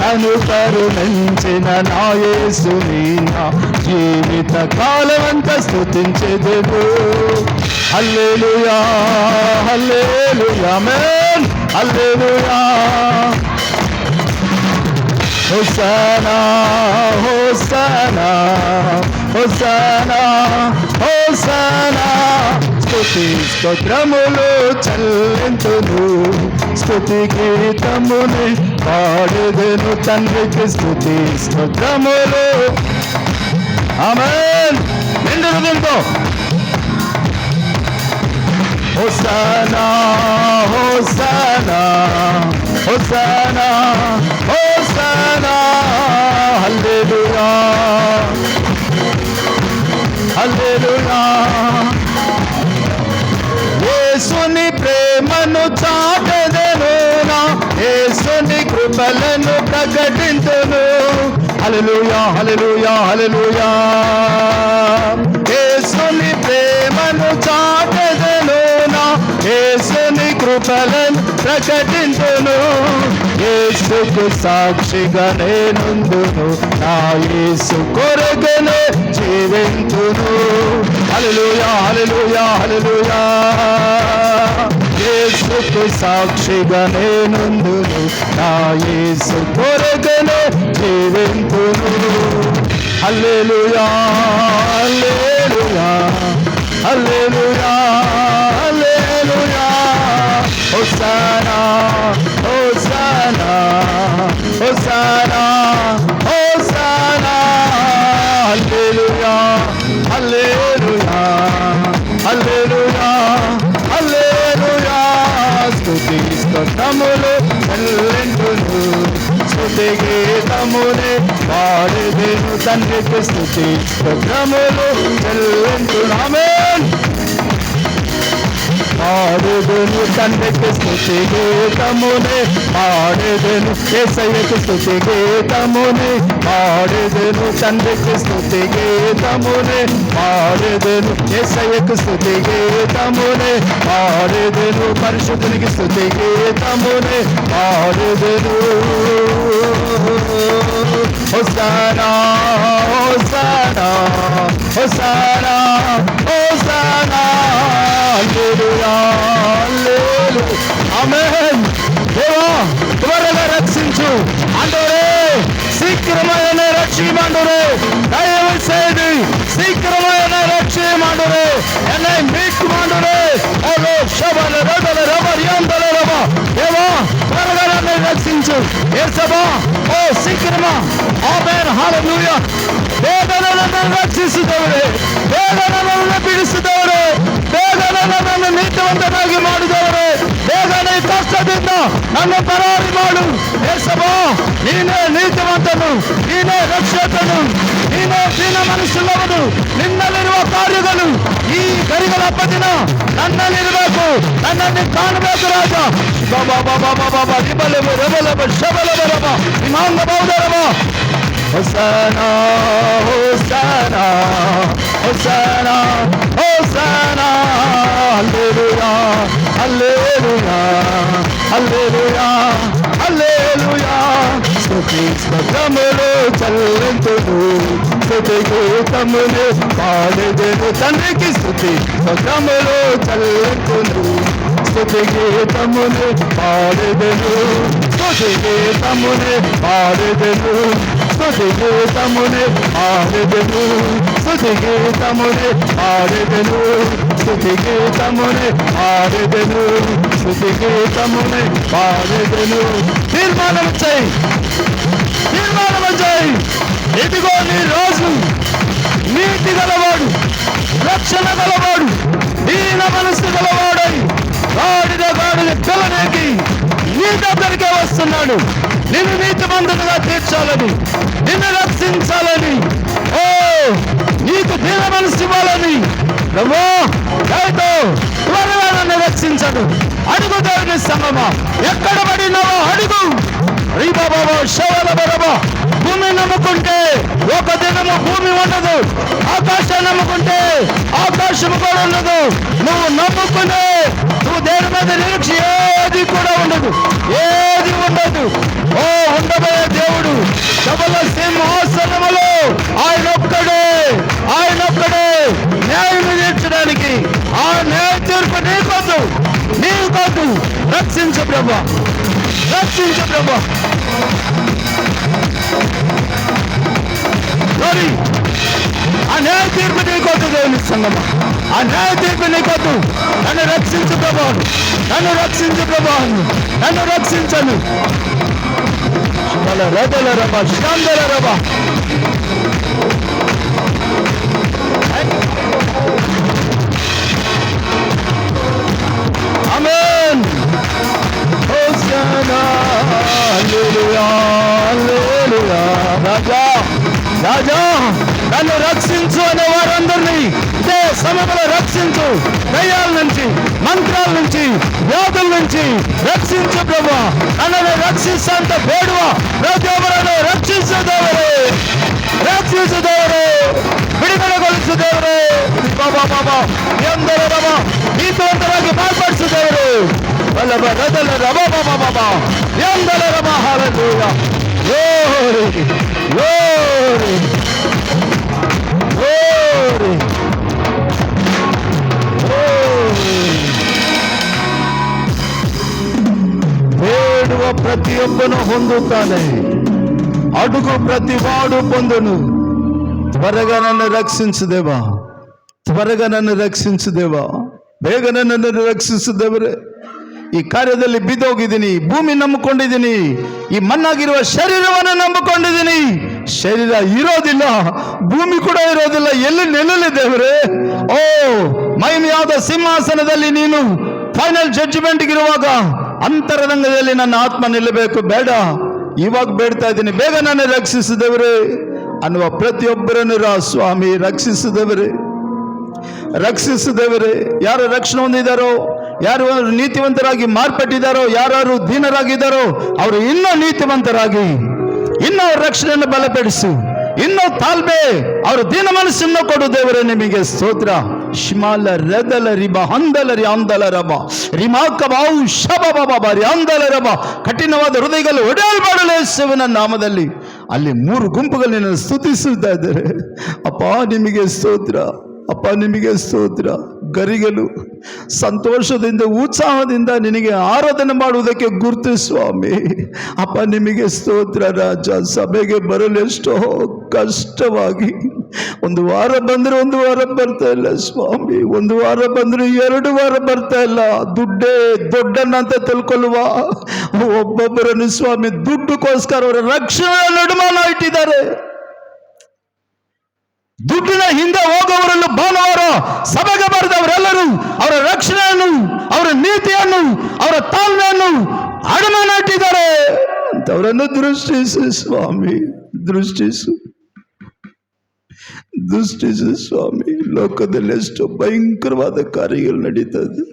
నన్ను కరుణించిన నా యేసుని నా జీవిత కాలమంతా స్తుతించెదను. హల్లెలూయా హల్లెలూయా ఆమేన్ హల్లెలూయా. హోసన్నా హోసన్నా హోసన్నా హోసన్నా. స్తుతి స్తోత్రములు చెల్లింతును, స్తుతి గీతమునే పాడెదను తండ్రికి. స్తుతి స్తోత్రములు ఆమేన్. నిండు హృదయంతో హోసన్నా హోసన్నా హోసన్నా హోసన్నా హల్లెలూయా హల్లెలూయా. యేసుని ప్రేమను చాటెదను, యేసుని కృపలను ప్రకటింతును. హల్లెలూయా హల్లెలూయా హల్లెలూయా. యేసుని ప్రేమను చాటెదను, యేసుని కృపలను ప్రకటింతును. యేసుకు సాక్షిగా నేనుందును, నా యేసు కొరకునే జీవింతును. హల్లెలూయా హల్లెలూయా హల్లెలూయా. యేసుకు సాక్షిగా నేనుందును, నా యేసు కొరకునే జీవింతును. హల్లెలూయా హల్లెలూయా హల్లెలూయా హల్లెలూయా. హోసానా హోసానా హోసానా హోసానా. హల్లెలూయా హల్లెలూయా హల్లెలూయా హల్లెలూయా. స్తుతి స్తోత్రములు చెల్లింతును, స్తుతి గీతమునే పాడెదను తండ్రికి. స్తుతి స్తోత్రములు చెల్లింతును. ఆమేన్. పాడెదను తండ్రికి స్తుతి గీతమునే పాడెదను, యేసయ్యకు స్తుతి గీతమునే పాడెదను తండ్రికి. స్తుతి గీతమునే పాడెదను, యేసయ్యకు స్తుతి గీతమునే పాడెదను, పరిశుద్ధునికి స్తుతి గీతమునే పాడెదను. హోసానా హోసానా హోసానా హోసానా. హల్లెలూయా హల్లెలూయా. ఆమేన్. దేవా త్వరగా రక్షించు ఆண்டవరే, சீக்கிரமாக என்னை ரட்சியும் ஆண்டவரே. தயவு செய்து சீக்கிரமாக என்னை ரட்சியும் ஆண்டவரே, என்னை மீட்கும் ஆண்டவரே. ஓ ஷபல ரபல ரபர் யந்தல ரப. தேவா త్వరగా என்னை రక్షించు యేసబ్బా. ఓ సీక్రమా. ఆమేన్ హల్లెలూయా. వేదనలను రక్షిಸುತ್ತವರೇ, వేదనలను ಬಿಡಿಸುತ್ತವರೇ, వేదనలను ನೀತಿವಂತನಾಗಿ ಮಾಡಿದವರೇ, ಬೇಗನೆ ಕಷ್ಟದಿಂದ ನನ್ನ ಪರಾರಿ ಮಾಡು యేసబ్బా. ನೀನೇ ನೀತಿವಂತನು, ನೀನೇ ರಕ್ಷಕನು, ನೀನೇ ದೀನ ಮನಸ್ಸುಳ್ಳವನು. ನಿನ್ನಲ್ಲಿರುವ ಕಾರ್ಯಗಳು ಈ ಗರಿಗಳ ದಿನ ನನ್ನಲ್ಲಿರಬೇಕು, ನನ್ನನ್ನು ಕಾಣಬೇಕು ರಾಜ. ಬಾಬಾ ಬಾಬಾ ಬಾಬಾ ರಿಬಲಬ ರಬಲಬ ಶಬಲಬ ರಬ ಇಮಾಂಗ ಬೌದರಬ. ಹೋಸಾನಾ ಹೋಸಾನಾ ಹೋಸಾನಾ ಹೋಸಾನಾ. హల్లెలూయా హల్లెలూయా హల్లెలూయా హల్లెలూయా. స్తుతి స్తోత్రములు చెల్లింతును, స్తుతి గీతములు పాడెదను తండ్రికి. స్తుతి స్తోత్రములు చెల్లింతును, స్తుతి గీతములు పాడెదను, స్తుతి గీతములు పాడెదను, స్తుతి గీతములు పాడెదను, స్తుతి గీతములు పాడెదను, స్తుతి గీతములు పాడెదను, స్తుతి గీతములు పాడెదను. తీర్మానం చేయి, తీర్మానం చేయి. ఇదిగో నీ రోజు. నీతి గలవాడు, రక్షణ గలవాడు, దీన మనస్సు గలవాడై గాడిద పిల్లనేకి నీ దగ్గరికే వస్తున్నాడు. నిన్ను నీతిమంతునిగా తీర్చాలని, నిన్ను రక్షించాలని, ఓ నీకు దీన మనస్సు ఇవ్వాలని నువ్వు దయతో త్వరగా నన్ను రక్షించడు. అడుగు దేవుని సంగమా, ఎక్కడ పడినావో అడుగు. రీబాబా శవల బరబా. భూమి నమ్ముకుంటే ఒక దినము భూమి ఉండదు, ఆకాశం నమ్ముకుంటే ఆకాశము కూడా ఉండదు. నువ్వు నమ్ముకునే, నువ్వు దేని మీద నిరీక్ష ఏది కూడా ఉండదు, ఏది ఉండదు. ఓ ఉండబోయే దేవుడు సబల సింహాసనములో ఆయనొక్కడే, ఆయనొక్కడే న్యాయం తీర్చడానికి. ఆ న్యాయ తీర్పు నీకొద్దు, నీకొద్దు. రక్షించు ప్రభా, రక్షించు ప్రభా. ఆ న్యాయ తీర్పు నీకొద్దు దేవుని సంగమా, ఆ న్యాయ తీర్పు నీకొద్దు. నన్ను రక్షించు ప్రభా, నన్ను రక్షించు ప్రభా, నన్ను రక్షించను. రథల రబ శాందల రబ. ఆమేన్. హోసానా హల్లెలూయా హల్లెలూయా. రాజా రాజా నన్ను రక్షించు అనే వారందరినీ ఇదే సమయంలో రక్షించు. దయ్యాల నుంచి, మంత్రాల నుంచి, వ్యాధుల నుంచి రక్షించు ప్రభా. నన్ను రక్షిస్తాంత ಬೇಡುವ ಪ್ರತಿಯೊಬ್ಬರನ್ನು ರಕ್ಷಿಸು ದೇವರೇ, ರಕ್ಷಿಸು ದೇವರೇ, ಬಿಡುಗಡೆಗೊಳಿಸು ದೇವರೇ. ಬಾಬಾ ಬಾಬಾ ಎಂದರೆ ಬಾಬಾ ನೀತಿವಂತರಾಗಿ ಮಾರ್ಪಡಿಸು ದೇವರೇ. ಬಲಬ ರದಲ ರಬ ಬಾಬಾ ಬಾಬಾ ಎಂದಲ ರಬ. ಹల్లೆಲೂಯಾ. Glory, glory, glory. ದೇವರೇ. ಬೇಡುವ ಪ್ರತಿಯೊಬ್ಬನು ಹೊಂದುತ್ತಾನೆ, ಅಡುಗು ಪ್ರತಿವಾಡು పొందును. త్వరగా నన్ను రక్షించు దేవా, త్వరగా నన్ను రక్షించు దేవా, ಬೇಗ ನನ್ನನ್ನು ರಕ್ಷಿಸು ದೇವರೇ. ಈ ಕಾರ್ಯದಲ್ಲಿ ಬಿದ್ದೋಗಿದ್ದೀನಿ, ಭೂಮಿ ನಂಬಿಕೊಂಡಿದ್ದೀನಿ, ಈ ಮಣ್ಣಾಗಿರುವ ಶರೀರವನ್ನು ನಂಬಿಕೊಂಡಿದ್ದೀನಿ. ಶರೀರ ಇರೋದಿಲ್ಲ, ಭೂಮಿ ಕೂಡ ಇರೋದಿಲ್ಲ, ಎಲ್ಲಿ ನಿಲ್ಲಲಿ ದೇವರೇ? ಓ ಮಹಿಮೆಯಾದ ಸಿಂಹಾಸನದಲ್ಲಿ ನೀನು ಫೈನಲ್ ಜಡ್ಜ್ಮೆಂಟ್ ಇರುವಾಗ ಅಂತರಂಗದಲ್ಲಿ ನನ್ನ ಆತ್ಮ ನಿಲ್ಲಬೇಕು. ಬೇಡ, ಇವಾಗ ಬೇಡ್ತಾ ಇದ್ದೀನಿ, ಬೇಗ ನನ್ನ ರಕ್ಷಿಸಿದವರೇ ಅನ್ನುವ ಪ್ರತಿಯೊಬ್ಬರನ್ನು ಸ್ವಾಮಿ ರಕ್ಷಿಸಿದವರೇ, ರಕ್ಷಿಸಿದವರೇ. ಯಾರು ರಕ್ಷಣೆ ಹೊಂದಿದ್ದಾರೋ, ಯಾರು ನೀತಿವಂತರಾಗಿ ಮಾರ್ಪಟ್ಟಿದ್ದಾರೋ, ಯಾರು ದೀನರಾಗಿದ್ದಾರೋ ಅವರು ಇನ್ನೂ ನೀತಿವಂತರಾಗಿ, ಇನ್ನೂ ರಕ್ಷಣೆಯನ್ನು ಬಲಪಡಿಸು, ಇನ್ನೂ ತಾಳ್ಮೆ ಅವರು ದೀನ ಮನಸ್ಸನ್ನು ಕೊಡು ದೇವರೇ. ನಿಮಗೆ ಸ್ತೋತ್ರ. ಶಿಮಾಲ ರೆದಲ ರಿಬ ಹಂದಲ ರಿ ಅಂದಲ ರಬ ರಿಮಾಕ ಬಾವು ಶಬ ಬಾಬಾರಿ ಅಂದಲ ರಬ. ಕಠಿಣವಾದ ಹೃದಯಗಳು ಒಡೆಯಲ್ಪಡಲು ಯೇಸುವಿನ ನಾಮದಲ್ಲಿ ಅಲ್ಲಿ 3 ಗುಂಪುಗಳು ನಿನ್ನನ್ನು ಸ್ತುತಿಸುತ್ತಾ ಇದ್ದಾರೆ. ಅಪ್ಪ ನಿಮಗೆ ಸ್ತೋತ್ರ, ಅಪ್ಪ ನಿಮಗೆ ಸ್ತೋತ್ರ. ಗರಿಗಳು ಸಂತೋಷದಿಂದ ಉತ್ಸಾಹದಿಂದ ನಿನಗೆ ಆರಾಧನೆ ಮಾಡುವುದಕ್ಕೆ ಗುರುತು ಸ್ವಾಮಿ. ಅಪ್ಪ ನಿಮಗೆ ಸ್ತೋತ್ರ ರಾಜ. ಸಭೆಗೆ ಬರಲು ಎಷ್ಟೋ ಕಷ್ಟವಾಗಿ, ಒಂದು ವಾರ ಬಂದರೆ ಒಂದು ವಾರ ಬರ್ತಾ ಇಲ್ಲ ಸ್ವಾಮಿ, ಒಂದು ವಾರ ಬಂದರೆ 2 ವಾರ ಬರ್ತಾ ಇಲ್ಲ. ದುಡ್ಡೇ ದೊಡ್ಡನ್ನಂತ ತಿಳ್ಕೊಳ್ಳುವ ಒಬ್ಬೊಬ್ಬರನ್ನು ಸ್ವಾಮಿ ದುಡ್ಡುಗೋಸ್ಕರ ಅವರ ರಕ್ಷಣೆ ನಡುಮಾನ ಇಟ್ಟಿದ್ದಾರೆ. ದುಡ್ಡಿನ ಹಿಂದೆ ಹೋಗುವವರನ್ನು ಭಾನುವಾರ ಸಭೆಗೆ ಬರೆದವರೆಲ್ಲರೂ ಅವರ ರಕ್ಷಣೆಯನ್ನು, ಅವರ ನೀತಿಯನ್ನು, ಅವರ ತಾಳ್ಮೆಯನ್ನು ಅಡಮಾನ ಇಟ್ಟಿದ್ದಾರೆ ಅಂತವರನ್ನು ದೃಷ್ಟಿಸು ಸ್ವಾಮಿ, ದೃಷ್ಟಿಸು ಸ್ವಾಮಿ. ಲೋಕದಲ್ಲಿ ಎಷ್ಟು ಭಯಂಕರವಾದ ಕಾರ್ಯಗಳು ನಡೀತದೆ,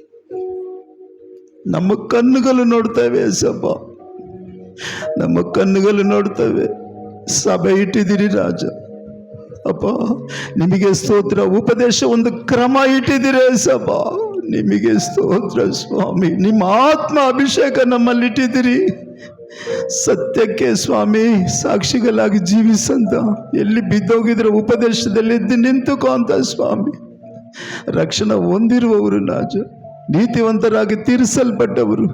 ನಮ್ಮ ಕಣ್ಣುಗಳು ನೋಡ್ತವೆ ಸಭ, ನಮ್ಮ ಕಣ್ಣುಗಳು ನೋಡ್ತವೆ. ಸಭೆ ಇಟ್ಟಿದ್ದೀರಿ ರಾಜ. ಅಪ್ಪ ನಿಮಗೆ ಸ್ತೋತ್ರ. ಉಪದೇಶ ಒಂದು ಕ್ರಮ ಇಟ್ಟಿದ್ದೀರಿ ಸಭ, ನಿಮಗೆ ಸ್ತೋತ್ರ ಸ್ವಾಮಿ. ನಿಮ್ಮ ಆತ್ಮ ಅಭಿಷೇಕ ನಮ್ಮಲ್ಲಿ ಇಟ್ಟಿದ್ದೀರಿ. ಸತ್ಯಕ್ಕೆ ಸ್ವಾಮಿ ಸಾಕ್ಷಿಗಳಾಗಿ ಜೀವಿಸಂತ, ಎಲ್ಲಿ ಬಿದ್ದೋಗಿದ್ರೆ ಉಪದೇಶದಲ್ಲಿ ನಿಂತುಕೋ ಅಂತ ಸ್ವಾಮಿ. ರಕ್ಷಣೆ ಹೊಂದಿರುವವರು ರಾಜ, ನೀತಿವಂತರಾಗಿ ತೀರಿಸಲ್ಪಟ್ಟವರು,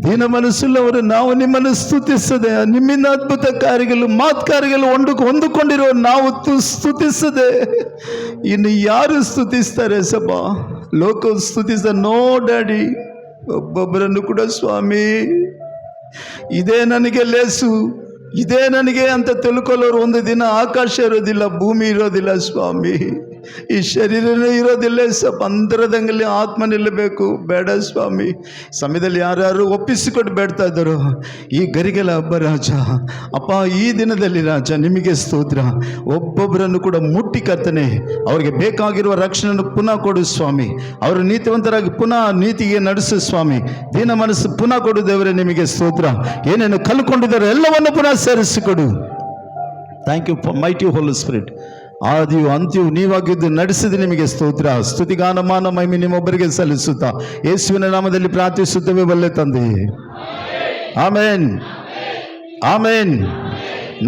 ದೀನ ಮನಸ್ಸುಳ್ಳವರು ನಾವು ನಿಮ್ಮನ್ನು ಸ್ತುತಿಸದೆ, ನಿಮ್ಮಿಂದ ಅದ್ಭುತ ಕಾರ್ಯಗಳು ಮಾತು ಕಾರ್ಯಗಳು ಹೊಂದಿಕೊಂಡಿರೋ ನಾವು ಸ್ತುತಿಸದೆ ಇನ್ನು ಯಾರು ಸ್ತುತಿಸ್ತಾರೆ ಸಭಾ? ಲೋಕ ಸ್ತುತಿಸ ನೋ ಡ್ಯಾಡಿ. ಒಬ್ಬೊಬ್ಬರನ್ನು ಕೂಡ ಸ್ವಾಮಿ ಇದೇ ನನಗೆ ಲೇಸು, ಇದೇ ನನಗೆ ಅಂತ ತಿಳ್ಕೊಳ್ಳೋರು ಒಂದು ದಿನ ಆಕಾಶ ಇರೋದಿಲ್ಲ, ಭೂಮಿ ಇರೋದಿಲ್ಲ ಸ್ವಾಮಿ, ಈ ಶರೀರನೇ ಇರೋದಿಲ್ಲ. ಅಂತರದಂಗಲ್ಲಿ ಆತ್ಮ ನಿಲ್ಲಬೇಕು. ಬೇಡ ಸ್ವಾಮಿ. ಸಮಯದಲ್ಲಿ ಯಾರ್ಯಾರು ಒಪ್ಪಿಸಿಕೊಟ್ಟು ಬೇಡ್ತಾ ಇದ್ದಾರೋ ಈ ಗರಿಗೆಲ ಹಬ್ಬ ರಾಜ, ಅಪ್ಪ ಈ ದಿನದಲ್ಲಿ ರಾಜ ನಿಮಗೆ ಸ್ತೋತ್ರ. ಒಬ್ಬೊಬ್ಬರನ್ನು ಕೂಡ ಮುಟ್ಟಿ ಕರ್ತನೆ, ಅವರಿಗೆ ಬೇಕಾಗಿರುವ ರಕ್ಷಣೆಯನ್ನು ಪುನಃ ಕೊಡು ಸ್ವಾಮಿ. ಅವರು ನೀತಿವಂತರಾಗಿ ಪುನಃ ನೀತಿಗೆ ನಡೆಸು ಸ್ವಾಮಿ. ದೀನ ಮನಸ್ಸು ಪುನಃ ಕೊಡು ದೇವರೇ, ನಿಮಗೆ ಸ್ತೋತ್ರ. ಏನೇನು ಕಲ್ಕೊಂಡಿದ್ದಾರೆ ಎಲ್ಲವನ್ನು ಪುನಃ ಸೇರಿಸಿಕೊಡು. Thank you for mighty Holy Spirit. ಆದಿಯು ಅಂತ್ಯವು ನೀವಾಗಿದ್ದು ನಡೆಸಿದ ನಿಮಗೆ ಸ್ತೋತ್ರ. ಸ್ತುತಿಗಾನ ಮಾನ ಮಹಿಮೆ ನಿಮ್ಮೊಬ್ಬರಿಗೆ ಸಲ್ಲಿಸುತ್ತಾ ಯೇಸುವಿನ ನಾಮದಲ್ಲಿ ಪ್ರಾರ್ಥಿಸುತ್ತೇವೆ ಒಳ್ಳೆ ತಂದೆ. ಆಮೇನ್, ಆಮೇನ್.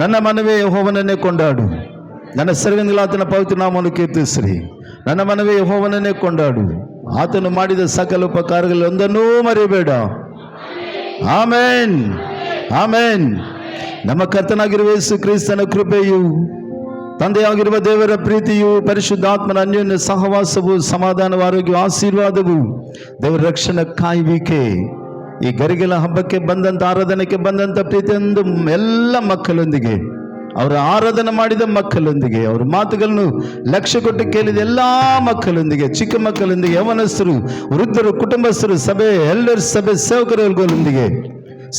ನನ್ನ ಮನವೇ ಯೆಹೋವನನ್ನೇ ಕೊಂಡಾಡು, ನನ್ನ ಸರ್ವಂಗಲಾತನ ಪವಿತ್ರ ನಾಮವನ್ನು ಕೀರ್ತಿಸಿರಿ. ನನ್ನ ಮನವೇ ಯೆಹೋವನನ್ನೇ ಕೊಂಡಾಡು, ಆತನು ಮಾಡಿದ ಸಕಲ ಉಪಕಾರಗಳಲ್ಲಿ ಒಂದನ್ನೂ ಮರೆಯಬೇಡ. ಆಮೇನ್, ಆಮೇನ್. ನಮ್ಮ ಕರ್ತನಾಗಿರುವ ಯೇಸು ಕ್ರಿಸ್ತನ ಕೃಪೆಯು, ತಂದೆಯಾಗಿರುವ ದೇವರ ಪ್ರೀತಿಯು, ಪರಿಶುದ್ಧಾತ್ಮನ ಅನ್ಯೋನ್ಯ ಸಹವಾಸವು, ಸಮಾಧಾನವು, ಆರೋಗ್ಯ, ಆಶೀರ್ವಾದವು, ದೇವರ ರಕ್ಷಣೆ ಕಾಯುವಿಕೆ, ಈ ಗರಿಗೆಲ ಹಬ್ಬಕ್ಕೆ ಬಂದಂಥ, ಆರಾಧನೆಗೆ ಬಂದಂಥ ಪ್ರತಿಯೊಂದು ಎಲ್ಲ ಮಕ್ಕಳೊಂದಿಗೆ, ಅವರ ಆರಾಧನೆ ಮಾಡಿದ ಮಕ್ಕಳೊಂದಿಗೆ, ಅವರ ಮಾತುಗಳನ್ನು ಲಕ್ಷ್ಯ ಕೊಟ್ಟು ಕೇಳಿದ ಎಲ್ಲ ಮಕ್ಕಳೊಂದಿಗೆ, ಚಿಕ್ಕ ಮಕ್ಕಳೊಂದಿಗೆ, ಯವನಸ್ಥರು, ವೃದ್ಧರು, ಕುಟುಂಬಸ್ಥರು, ಸಭೆ ಎಲ್ಲರ ಸಭೆ ಸೇವಕರುಗಳೊಂದಿಗೆ,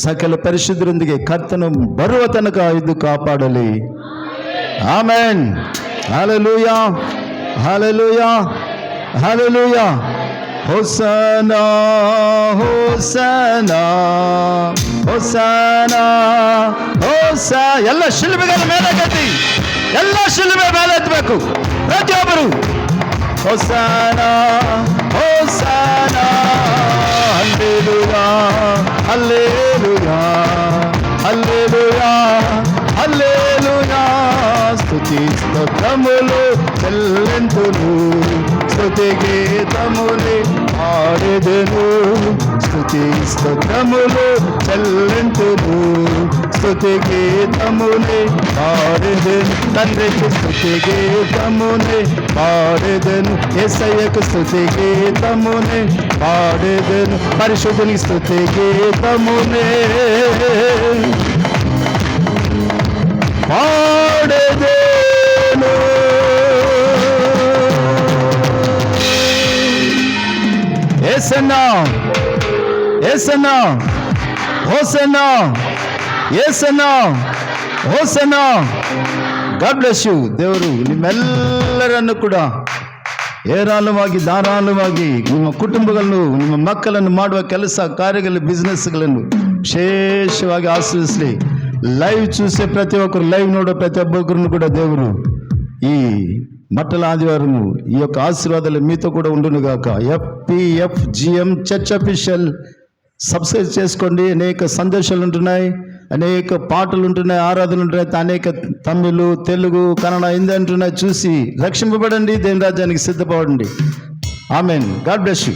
ಸಕಲ ಪರಿಶುದ್ಧರೊಂದಿಗೆ ಕರ್ತನು ಬರುವ ತನಕ ಇದ್ದು ಕಾಪಾಡಲಿ. ಆಮೆನ್. ಹಲ್ಲೆಲೂಯಾ, ಹಲ್ಲೆಲೂಯಾ, ಹಲ್ಲೆಲೂಯಾ. ಹೋಸನಾ, ಹೋಸನಾ, ಹೋಸನಾ, ಹೋಸ. ಎಲ್ಲ ಶಿಲುಬೆಗಳ ಮೇಲೆ ಕಟ್ಟಿ, ಎಲ್ಲ ಶಿಲುಬೆ ಮೇಲೆ ಎತ್ತಬೇಕು ಪ್ರತಿಯೊಬ್ಬರು. ಹೋಸನಾ, ಹೋಸನಾ, ಹಲ್ಲೆಲೂಯಾ, ಹಲ್ಲೆಲೂಯಾ, ಹಲ್ಲೆಲೂಯಾ, ಹಲ್ಲೆಲೂಯಾ. ಸ್ತುತಿ ಸ್ತೋತ್ರ గీతములు చెల్లింతును, స్తుతి గీతముని పాడెదను, స్తుతి స్తోత్రములు చెల్లింతును, స్తుతి గీతముని పాడెదను, తండ్రికి స్తుతి గీతముని పాడెదను, యేసయ్యకు స్తుతి గీతముని పాడెదను, పరిశుద్ధుని స్తుతి గీతమునే పాడెదను. యేసన్నా, యేసన్నా, హోసన్నా, యేసన్నా, హోసన్నా. God bless you. ದೇವರು ನಿಮ್ಮೆಲ್ಲರನ್ನು ಕೂಡ ಏರಾಳವಾಗಿ ಧಾರಾಳವಾಗಿ ನಿಮ್ಮ ಕುಟುಂಬಗಳನ್ನು, ನಿಮ್ಮ ಮಕ್ಕಳನ್ನು ಮಾಡುವ ಕೆಲಸ ಕಾರ್ಯಗಳು, ಬಿಸ್ನೆಸ್ಗಳನ್ನು ವಿಶೇಷವಾಗಿ ಆಶ್ರಯಿಸಲಿ. లైవ్ చూసే ప్రతి ఒక్కరు, లైవ్ నోడే ప్రతి ఒక్కరిని కూడా దేవుడు ఈ మట్టల ఆదివారము ఈ యొక్క ఆశీర్వాదాలు మీతో కూడా ఉండును గాక. FPFGM చర్చ్ అఫీషియల్ సబ్స్క్రైబ్ చేసుకోండి. అనేక సందేశాలు ఉంటున్నాయి, అనేక పాటలు ఉంటున్నాయి, ఆరాధనలు ఉంటున్నాయి, అనేక తమిళ్, తెలుగు, కన్నడ, హిందీ అంటున్నాయి. చూసి రక్షింపబడండి, దేవుని రాజ్యానికి సిద్ధపడండి. ఆమెన్. God bless you.